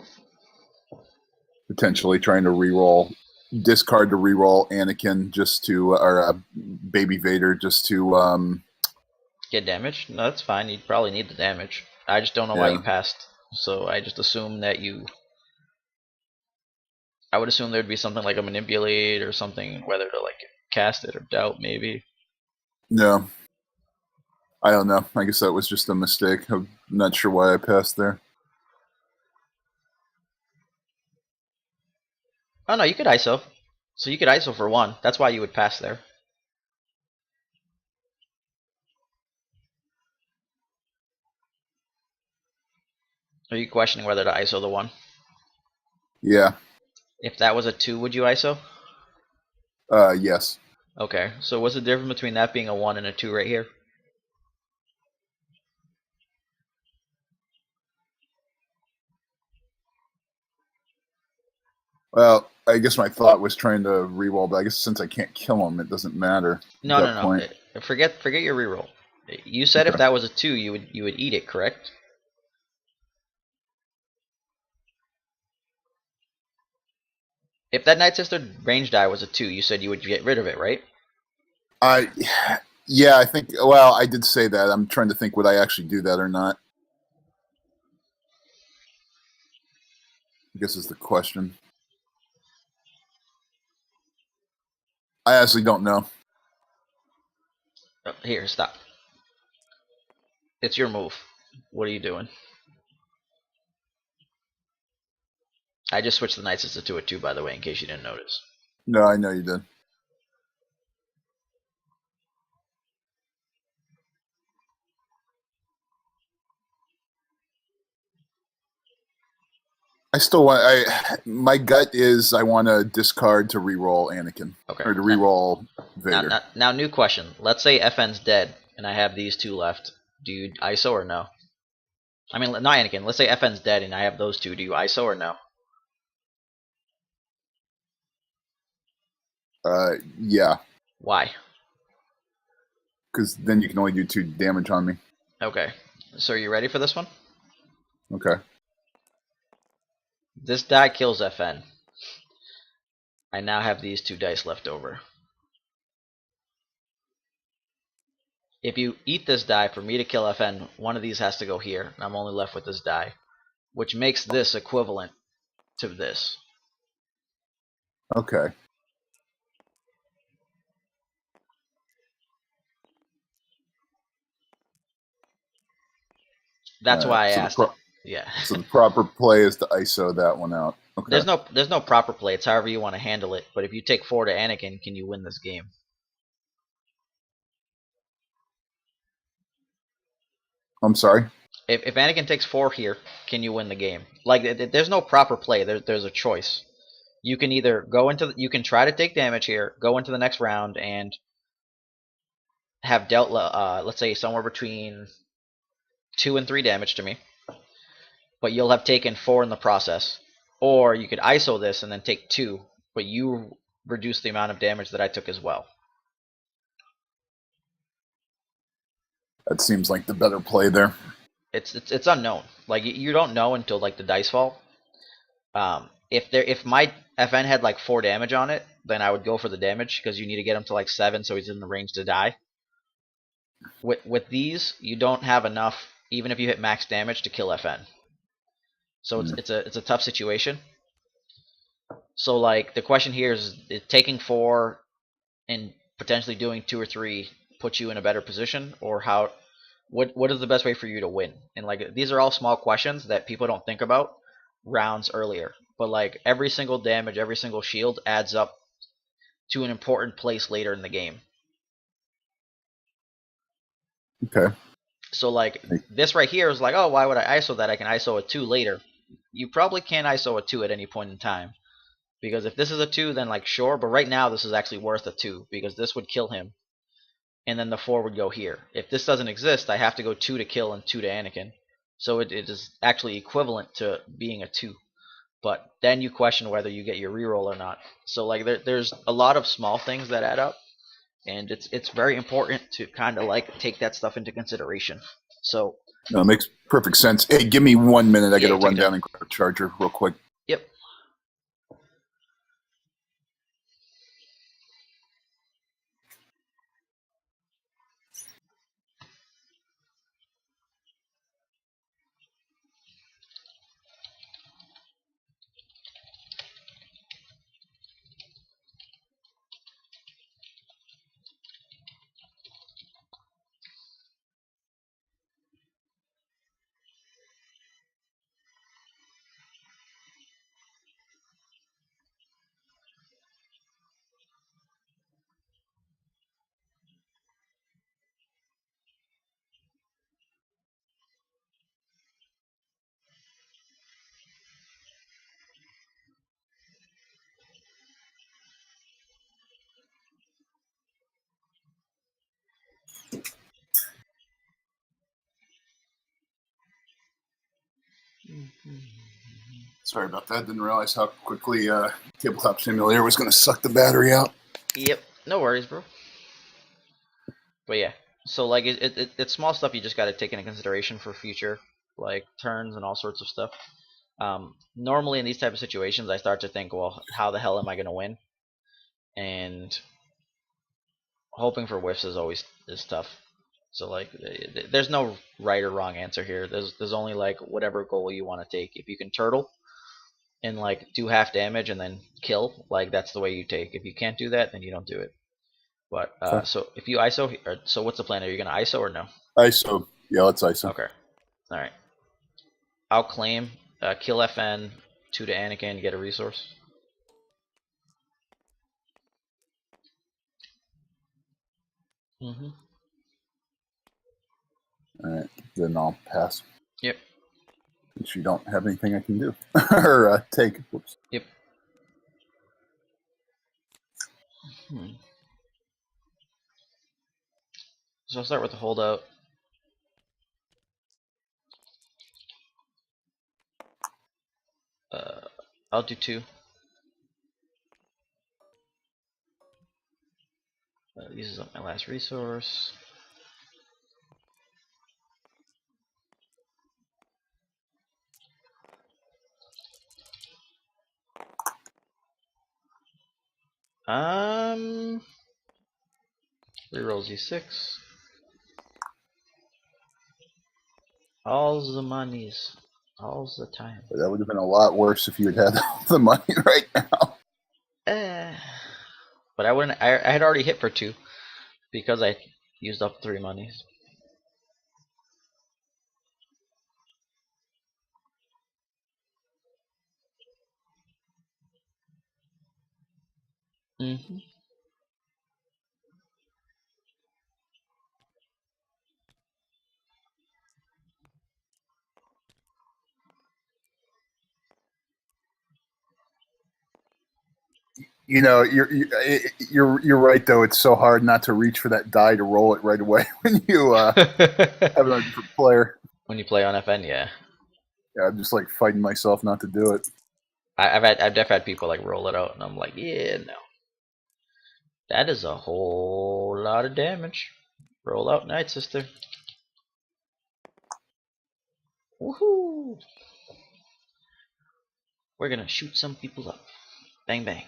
potentially trying to discard to reroll Anakin just to, or Baby Vader just to get damage. No, that's fine. You'd probably need the damage. I just don't know why you passed. So I just assume that I would assume there'd be something like a manipulate or something, whether to like cast it or doubt maybe. No. I don't know. I guess that was just a mistake. I'm not sure why I passed there. Oh no, you could ISO. So you could ISO for 1. That's why you would pass there. Are you questioning whether to ISO the 1? Yeah. If that was a 2, would you ISO? Yes. Okay, so what's the difference between that being a 1 and a 2 right here? Well, I guess my thought was trying to reroll, but I guess since I can't kill him, it doesn't matter at No, no, that no. point. Forget your reroll. You said if Okay. that was a 2, you would eat it, correct? If that Night Sister range die was a 2, you said you would get rid of it, right? I, yeah, I think. Well, I did say that. I'm trying to think would I actually do that or not. I guess is the question. I honestly don't know. Oh, here, stop. It's your move. What are you doing? I just switched the Night Sister to a 2, by the way, in case you didn't notice. No, I know you did. I still want. My gut is I want to discard to reroll Anakin Okay. or to reroll Vader. Now, new question. Let's say FN's dead, and I have these 2 left. Do you ISO or no? I mean, not Anakin. Let's say FN's dead, and I have those 2. Do you ISO or no? Yeah, Why? because then you can only do 2 damage on me. Okay. So are you ready for this one? Okay. This die kills FN. I now have these 2 dice left over. If you eat this die, for me to kill FN, one of these has to go here, and I'm only left with this die, which makes this equivalent to this. Okay. That's why I So asked it. Yeah. so the proper play is to ISO that one out. Okay. There's no proper play. It's however you want to handle it. But if you take 4 to Anakin, can you win this game? I'm sorry. If Anakin takes 4 here, can you win the game? Like, there's no proper play. There's a choice. You can either you can try to take damage here, go into the next round, and have dealt, let's say, somewhere between 2 and 3 damage to me, but you'll have taken 4 in the process. Or you could ISO this and then take 2, but you reduce the amount of damage that I took as well. That seems like the better play there. It's unknown. Like, you don't know until like the dice fall. If my FN had like 4 damage on it, then I would go for the damage because you need to get him to like 7 so he's in the range to die. With these, you don't have enough, even if you hit max damage, to kill FN. So it's a tough situation. So like the question here is taking 4 and potentially doing 2 or 3 put you in a better position, or what is the best way for you to win? And like these are all small questions that people don't think about rounds earlier. But like every single damage, every single shield adds up to an important place later in the game. Okay. So like this right here is like, oh, why would I ISO that? I can ISO a 2 later. You probably can't ISO a 2 at any point in time. Because if this is a 2, then like sure, but right now this is actually worth a 2 because this would kill him. And then the 4 would go here. If this doesn't exist, I have to go 2 to kill and 2 to Anakin. So it is actually equivalent to being a 2. But then you question whether you get your reroll or not. So like there's a lot of small things that add up, and it's very important to kind of like take that stuff into consideration. So No, it makes perfect sense. Hey, give me 1 minute. I got to run take it down and grab a charger real quick. Yep. Sorry about that. Didn't realize how quickly Tabletop Simulator was going to suck the battery out. Yep, no worries, bro. But yeah, so like it's small stuff you just got to take into consideration for future like turns and all sorts of stuff. Normally in these type of situations, I start to think, well, how the hell am I going to win? And hoping for whiffs is tough. So like, there's no right or wrong answer here. There's only like whatever goal you want to take. If you can turtle and like do half damage and then kill, like that's the way you take. If you can't do that, then you don't do it. But so if you ISO, so what's the plan? Are you gonna ISO or no? ISO, yeah, let's ISO. Okay, all right. I'll claim kill FN 2 to Anakin, get a resource. All right, then I'll pass. Yep. Since you don't have anything I can do or take. Whoops. Yep. So I'll start with the holdout. I'll do 2. Uses up my last resource. Reroll Z6. All the monies. All the time. But that would have been a lot worse if you had the money right now. But I wouldn't. I had already hit for 2 because I used up 3 monies. You know, you're right though. It's so hard not to reach for that die to roll it right away when you have a different player. When you play on FN, yeah. Yeah, I'm just like fighting myself not to do it. I've definitely had people like roll it out, and I'm like, yeah, no. That is a whole lot of damage. Roll out, Night Sister. Woohoo! We're gonna shoot some people up. Bang bang.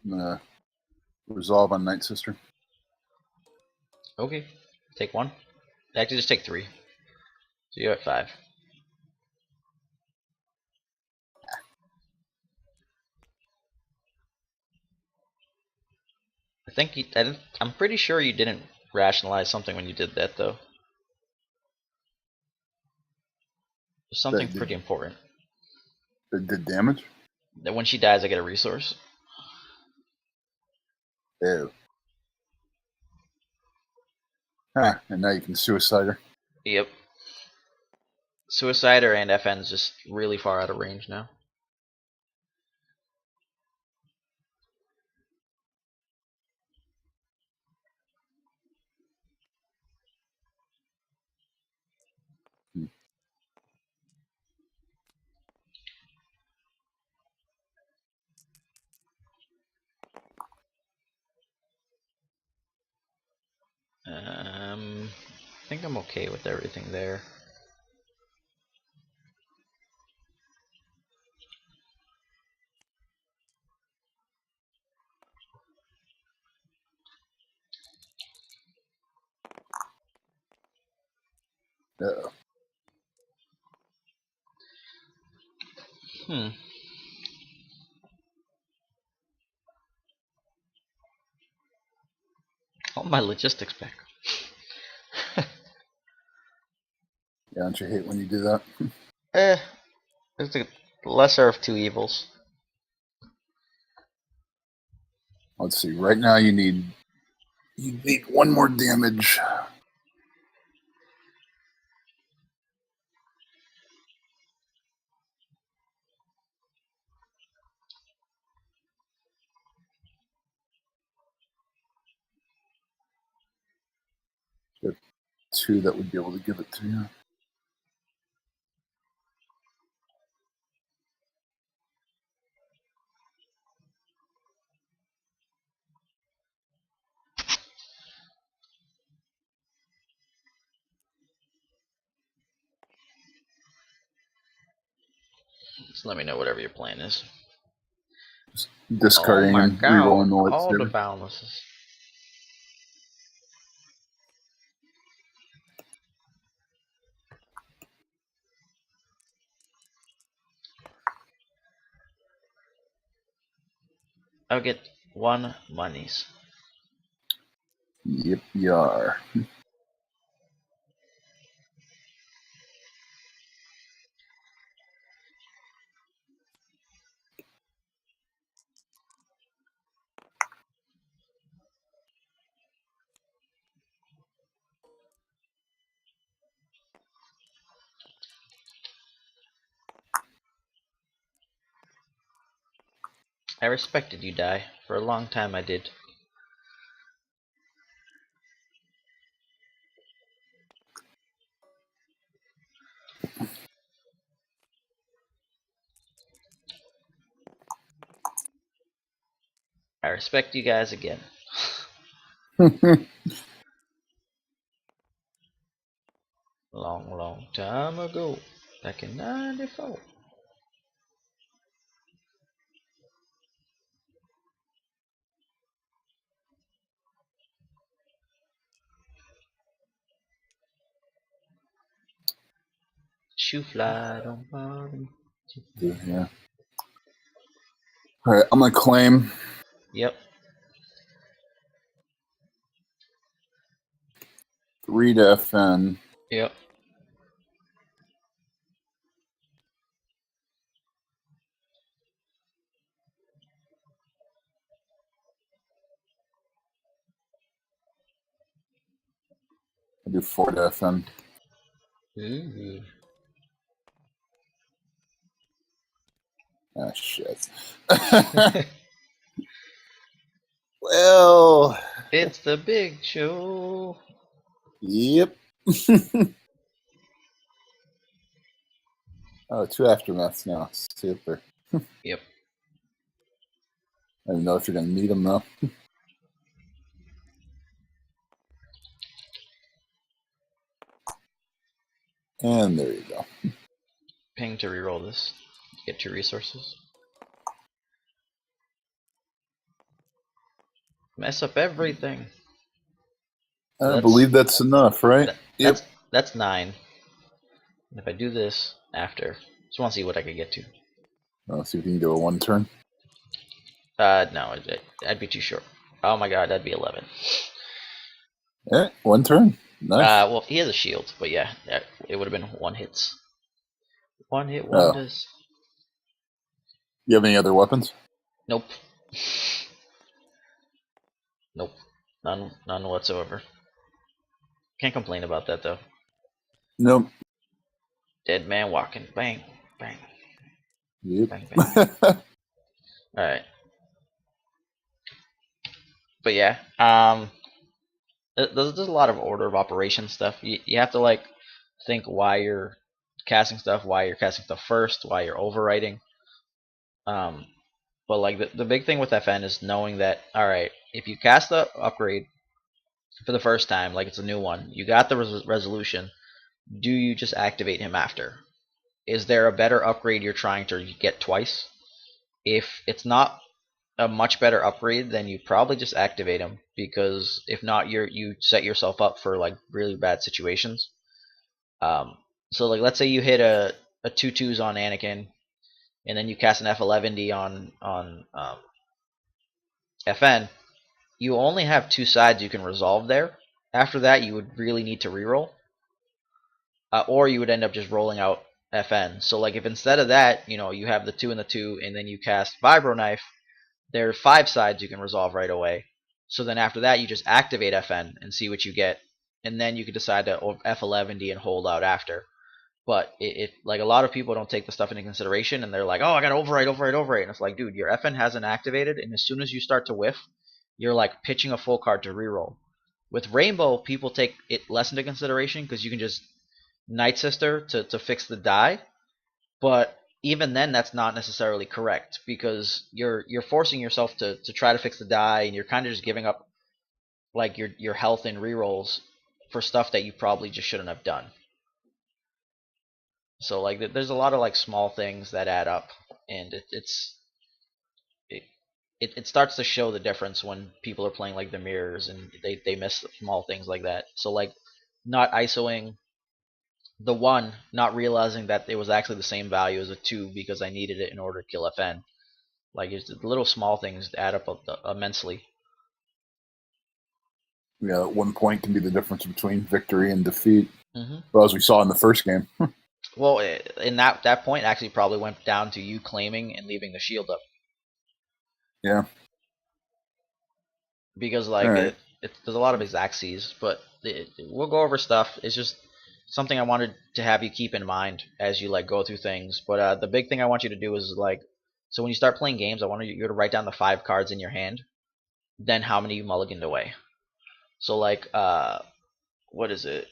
I'm gonna resolve on Night Sister. Okay. Take 1. Actually, just take 3. So you're at 5. I'm pretty sure you didn't rationalize something when you did that, though. Something pretty important. It did damage? That when she dies, I get a resource. Ew. And now you can suicide her. Yep. Suicider and FN's just really far out of range now. I think I'm okay with everything there. Uh-oh. All my logistics back. Yeah, don't you hate when you do that? It's the lesser of 2 evils. Let's see. Right now, you need 1 more damage. 2 that would be able to give it to you. Just let me know whatever your plan is. Discarding and rerolling the all the lightsaber. boundlesses. I'll get 1 monies. Yep, you are. I respected you, Die. For a long time I did. I respect you guys again. Long time ago. Back in 94. Shoe fly, don't bother me. Yeah. All right, I'm gonna claim. Yep. 3 to FN. Yep. I do 4 to FN. Ooh. Ah, shit. Well, It's the big show. yep. Oh, 2 aftermaths now. Super. Yep. I don't know if you're gonna need them though. And there you go. Ping to reroll this. Get 2 resources. Mess up everything. I believe that's enough, right? Yep. That's 9. And if I do this after, just want to see what I could get to. I'll see if you can do a 1 turn. No, I'd be too short. Oh my god, that'd be 11. Yeah, 1 turn. Nice. Well, he has a shield, but yeah, it would have been 1 hits. 1 hit wonders. You have any other weapons? Nope. Nope. None whatsoever. Can't complain about that though. Nope. Dead man walking. Bang, bang. Yep. Bang, bang. Alright. But yeah, there's a lot of order of operation stuff. You have to like think why you're casting stuff first, why you're overwriting. But like the big thing with FN is knowing that, alright, if you cast the upgrade for the first time, like it's a new one, you got the resolution, do you just activate him after? Is there a better upgrade you're trying to get twice? If it's not a much better upgrade, then you probably just activate him, because if not, you set yourself up for like really bad situations. So like let's say you hit a 2/2s on Anakin, and then you cast an F11D on FN. You only have 2 sides you can resolve there. After that, you would really need to reroll, or you would end up just rolling out FN. So like if instead of that, you have the 2 and the 2, and then you cast Vibro Knife, there are 5 sides you can resolve right away. So then after that, you just activate FN and see what you get, and then you can decide to F11D and hold out after. But it like a lot of people don't take the stuff into consideration, and they're like, oh, I gotta overwrite, and it's like, dude, your FN hasn't activated, and as soon as you start to whiff, you're like pitching a full card to reroll. With Rainbow, people take it less into consideration because you can just Night Sister to fix the die, but even then that's not necessarily correct because you're forcing yourself to try to fix the die, and you're kind of just giving up like your health and rerolls for stuff that you probably just shouldn't have done. So like there's a lot of like small things that add up, and it starts to show the difference when people are playing like the mirrors and they miss small things like that. So like not ISOing the 1, not realizing that it was actually the same value as a 2 because I needed it in order to kill FN. Like it's the little small things that add up immensely. Yeah, 1 point can be the difference between victory and defeat. Mm-hmm. Well, as we saw in the first game. Well, in that point actually probably went down to you claiming and leaving the shield up. Yeah. Because like right. there's a lot of exact C's, but we'll go over stuff. It's just something I wanted to have you keep in mind as you like go through things. But the big thing I want you to do is like, so when you start playing games, I want you to write down the 5 cards in your hand, then how many you mulliganed away. So like what is it?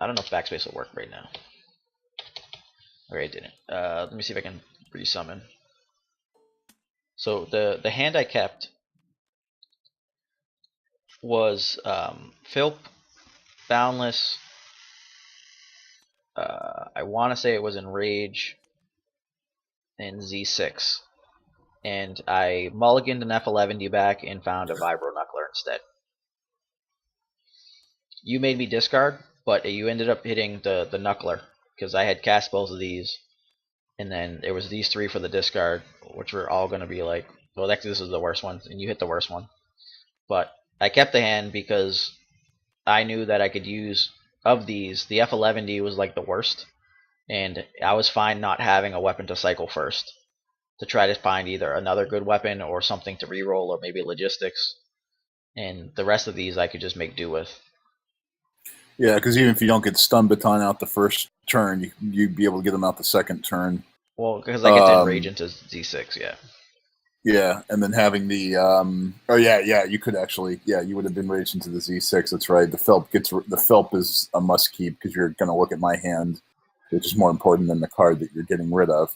I don't know if backspace will work right now. Okay, it didn't. Let me see if I can resummon. So the hand I kept was Philp, Boundless. I want to say it was Enrage and Z6, and I mulliganed an F11 back and found a Vibro Knuckler instead. You made me discard, but you ended up hitting the Knuckler because I had cast both of these, and then there was these 3 for the discard, which were all going to be like, well, actually this is the worst one, and you hit the worst one. But I kept the hand because I knew that I could use, of these, the F11D was like the worst, and I was fine not having a weapon to cycle first to try to find either another good weapon or something to reroll or maybe logistics, and the rest of these I could just make do with. Yeah, because even if you don't get Stun Baton out the first turn, you'd be able to get them out the second turn. Well, because I get to enrage into Z6, yeah. Yeah, and then having the you could actually, you would have been raged into the Z6. That's right. The Felp is a must keep because you're going to look at my hand, which is more important than the card that you're getting rid of.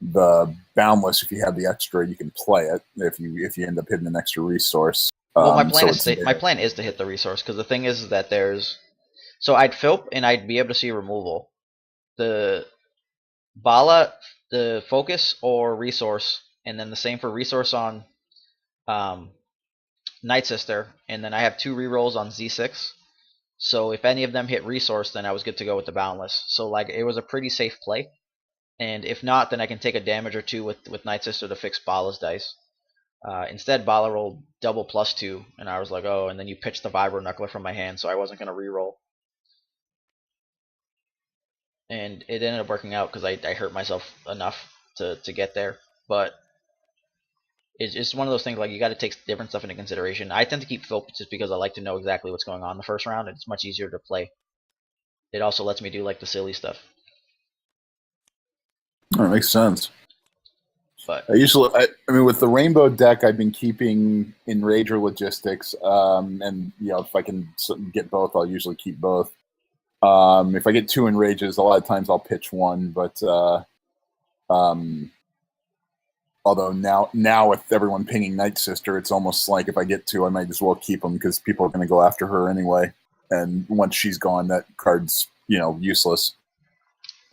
The Boundless, if you have the extra, you can play it if you end up hitting an extra resource. Well, my plan is to hit the resource because the thing is that so I'd Philp and I'd be able to see removal. The Bala, the focus or resource, and then the same for resource on Night Sister, and then I have 2 rerolls on Z6. So if any of them hit resource, then I was good to go with the Boundless. So like it was a pretty safe play. And if not, then I can take a damage or 2 with Night Sister to fix Bala's dice. Instead, Bala rolled double +2, and I was like, oh, and then you pitched the Vibro Knuckler from my hand, so I wasn't going to reroll. And it ended up working out because I hurt myself enough to get there. But it's one of those things, like, you got to take different stuff into consideration. I tend to keep Philp just because I like to know exactly what's going on in the first round, and it's much easier to play. It also lets me do, like, the silly stuff. That makes sense. But I mean, with the Rainbow deck, I've been keeping Enrage or Logistics, and if I can get both, I'll usually keep both. If I get 2 Enrages, a lot of times I'll pitch 1, but although now with everyone pinging Night Sister, it's almost like if I get 2, I might as well keep them because people are going to go after her anyway. And once she's gone, that card's useless,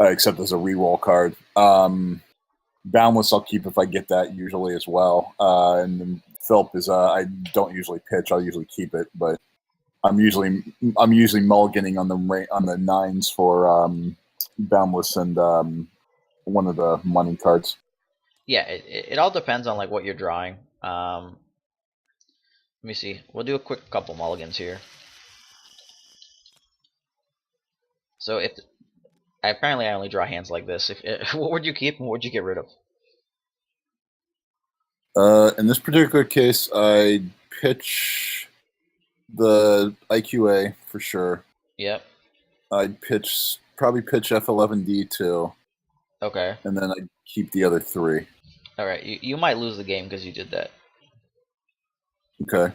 except as a reroll card. Boundless I'll keep if I get that usually as well. And then Philp is I don't usually pitch. I'll usually keep it, but I'm usually mulliganing on the 9s for Boundless and one of the money cards. yeah, it all depends on like what you're drawing. Let me see. We'll do a quick couple mulligans here. So apparently I only draw hands like this. What would you keep and what would you get rid of? In this particular case, I pitch the IQA for sure. Yep. I'd probably pitch F11D too. Okay. And then I'd keep the other 3. All right. You might lose the game because you did that. Okay.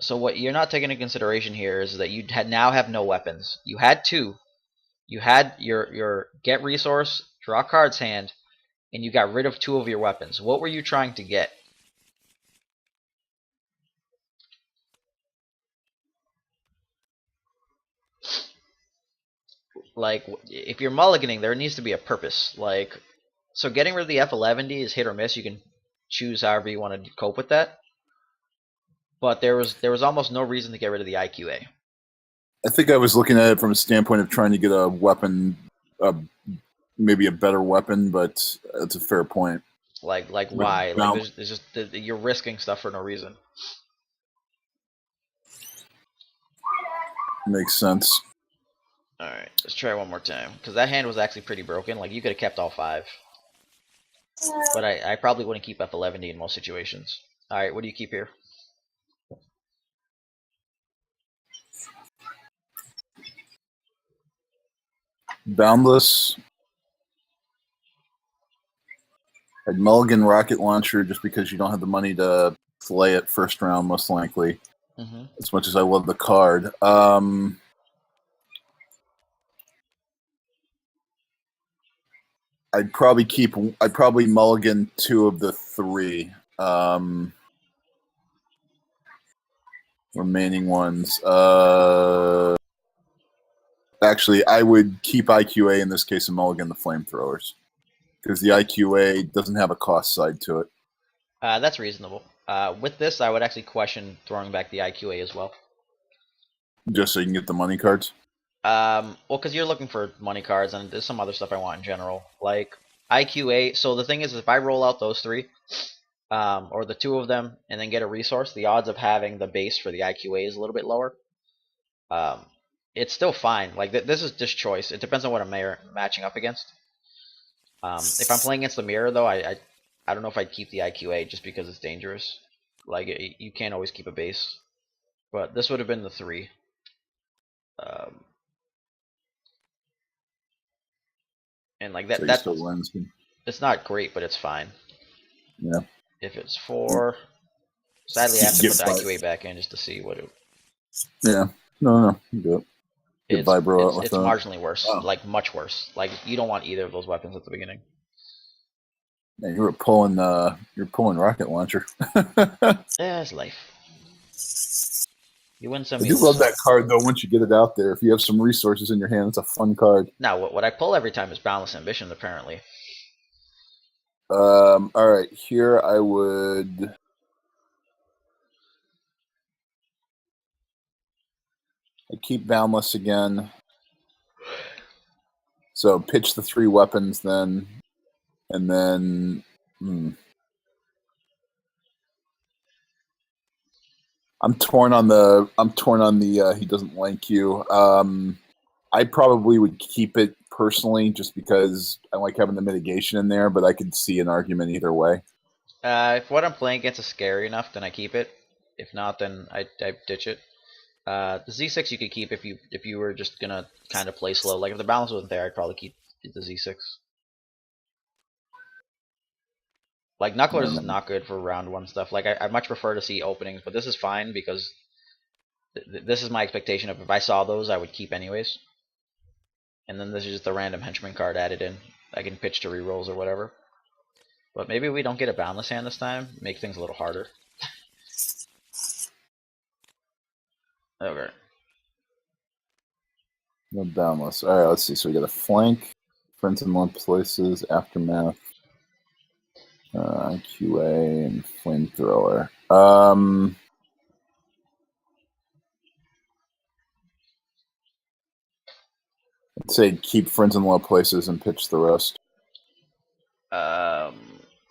So what you're not taking into consideration here is that you now have no weapons. You had two. You had your get resource, draw cards hand, and you got rid of two of your weapons. What were you trying to get? Like, if you're mulliganing, there needs to be a purpose. Like, so getting rid of the F11D is hit or miss. You can choose however you want to cope with that. But there was almost no reason to get rid of the IQA. I think I was looking at it from a standpoint of trying to get a weapon, maybe a better weapon, but that's a fair point. Like why? Like there's just you're risking stuff for no reason. Makes sense. All right, let's try one more time because that hand was actually pretty broken. Like you could have kept all five, but I probably wouldn't keep F11D in most situations. All right, what do you keep here? Boundless. I'd mulligan rocket launcher just because you don't have the money to play it first round, most likely. Mm-hmm. As much as I love the card. I'd probably mulligan two of the three remaining ones. Actually, I would keep IQA in this case and mulligan the flamethrowers because the IQA doesn't have a cost side to it. That's reasonable. With this, I would actually question throwing back the IQA as well. Just so you can get the money cards? Well, because you're looking for money cards, and there's some other stuff I want in general. Like, IQA, so the thing is, if I roll out those three, or the two of them, and then get a resource, the odds of having the base for the IQA is a little bit lower. It's still fine. Like, this is just choice. It depends on what I'm matching up against. If I'm playing against the mirror, though, I don't know if I'd keep the IQA just because it's dangerous. Like, you can't always keep a base. But this would have been the three. And like that, it's not great, but it's fine. Yeah. If it's 4, sadly I have to put the IQA back in just to see what it. Yeah. No, you do it. It's marginally worse, like much worse. Like you don't want either of those weapons at the beginning. Yeah, you're pulling rocket launcher. Yeah, it's life. You win some. I do love that card though. Once you get it out there, if you have some resources in your hand, it's a fun card. Now, what I pull every time is Boundless Ambition, apparently. All right, here I would. I keep Boundless again. So pitch the 3 weapons then, and then. I'm torn on the. He doesn't like you. I probably would keep it personally, just because I like having the mitigation in there. But I could see an argument either way. If what I'm playing against is scary enough, then I keep it. If not, then I ditch it. The Z6 you could keep if you were just gonna kind of play slow. Like if the balance wasn't there, I'd probably keep the Z6. Like Knucklers is not good for round 1 stuff. Like I much prefer to see openings, but this is fine because this is my expectation of if I saw those, I would keep anyways. And then this is just a random henchman card added in. I can pitch to rerolls or whatever. But maybe we don't get a boundless hand this time. Make things a little harder. Okay. No boundless. All right, let's see. So we got a flank, friends in one places, aftermath, QA, and flamethrower. I'd say keep friends in low places and pitch the rest.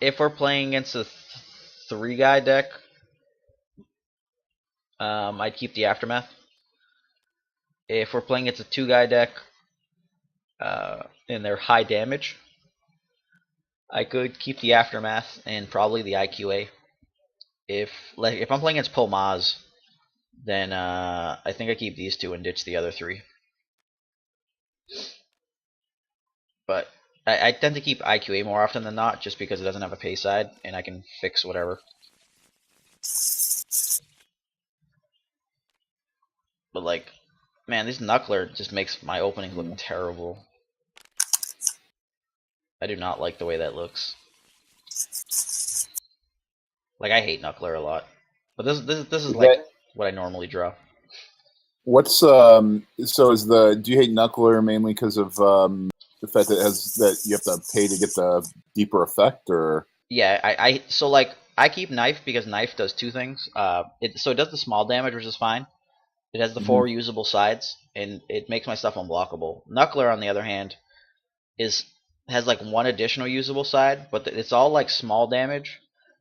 If we're playing against a 3-guy deck, I'd keep the aftermath. If we're playing against a 2-guy deck, and they're high damage, I could keep the aftermath and probably the IQA. If I'm playing against Pol Maz, then I think I keep these 2 and ditch the other 3. But I tend to keep IQA more often than not, just because it doesn't have a pay side, and I can fix whatever. But like, man, this Knuckler just makes my openings look terrible. I do not like the way that looks. Like, I hate Knuckler a lot. But this is like what I normally draw. What's so is the do you hate Knuckler mainly because of the fact that it has that you have to pay to get the deeper effect, or Yeah, so like I keep Knife because Knife does two things. It does the small damage, which is fine. It has the Mhm. 4 usable sides, and it makes my stuff unblockable. Knuckler, on the other hand, has like 1 additional usable side, but it's all like small damage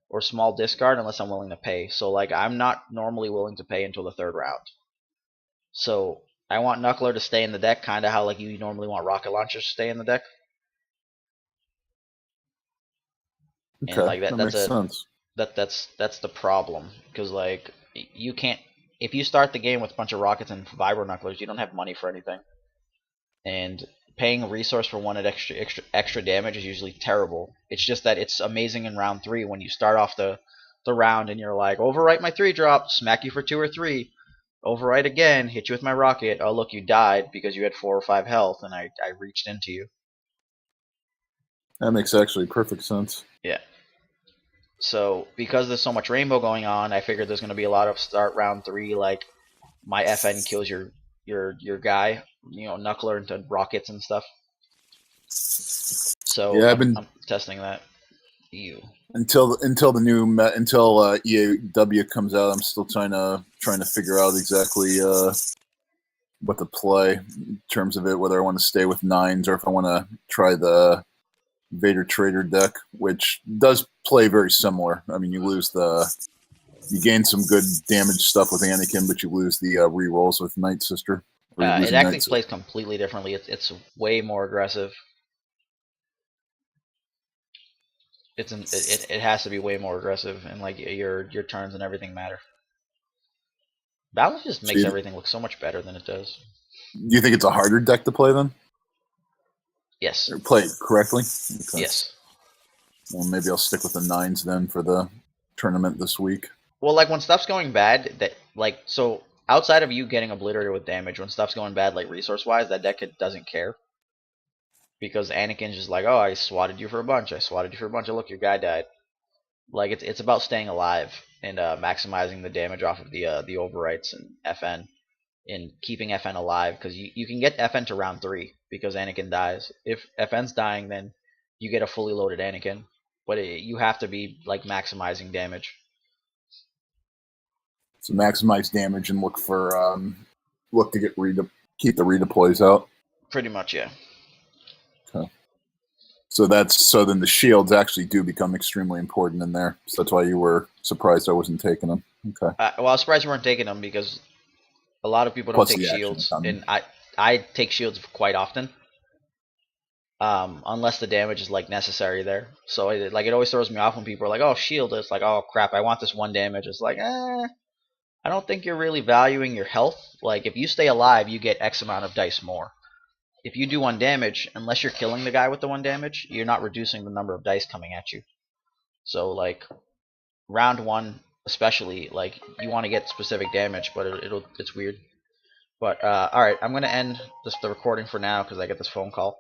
or small discard unless I'm willing to pay. So like I'm not normally willing to pay until the 3rd round. So I want Knuckler to stay in the deck, kind of how like you normally want Rocket Launchers to stay in the deck, and okay, like that makes sense. that's the problem because like you can't if you start the game with a bunch of rockets and vibro knucklers, you don't have money for anything, and paying a resource for 1 at extra damage is usually terrible. It's just that it's amazing in round 3 when you start off the round and you're like, overwrite my 3-drop, smack you for 2 or 3, overwrite again, hit you with my rocket. Oh look, you died because you had 4 or 5 health and I reached into you. That makes actually perfect sense. Yeah. So because there's so much rainbow going on, I figured there's going to be a lot of start round 3 like my FN kills your guy, Knuckler into rockets and stuff. So Yeah, I've I'm been I'm testing that. Ew. until the new until EAW comes out. I'm still trying to figure out exactly what to play in terms of it, whether I want to stay with 9s or if I want to try the Vader Trader deck, which does play very similar. I mean, you gain some good damage stuff with Anakin, but you lose the rerolls with Night Sister. Or you're It losing actually Night Sister. plays completely differently. It's way more aggressive. It has to be way more aggressive, and like your turns and everything matter. Balance just So makes everything look so much better than it does. do you think it's a harder deck to play then? Yes. Or play it correctly? Okay. Yes. Well, maybe I'll stick with the 9s then for the tournament this week. Well, like when stuff's going bad, that like so outside of you getting obliterated with damage, when stuff's going bad, like resource wise, that deck doesn't care because Anakin's just like, oh, I swatted you for a bunch, I swatted you for a bunch, and look, your guy died. Like it's about staying alive and maximizing the damage off of the overwrites and FN and keeping FN alive because you can get FN to round 3 because Anakin dies. If FN's dying, then you get a fully loaded Anakin, but you have to be like maximizing damage. So maximize damage and look to keep the redeploys out. Pretty much, yeah. Okay. So then the shields actually do become extremely important in there. So that's why you were surprised I wasn't taking them. Okay. Well, I was surprised you weren't taking them because a lot of people don't Plus take the action shields, economy. and I take shields quite often. Unless the damage is like necessary there. So it always throws me off when people are like, "Oh, shield." It's like, "Oh crap, I want this 1 damage." It's like, I don't think you're really valuing your health. Like if you stay alive, you get X amount of dice more. If you do 1 damage, unless you're killing the guy with the 1 damage, you're not reducing the number of dice coming at you. So like round 1, especially, like you want to get specific damage, but it's weird. But all right, I'm gonna end the recording for now because I get this phone call.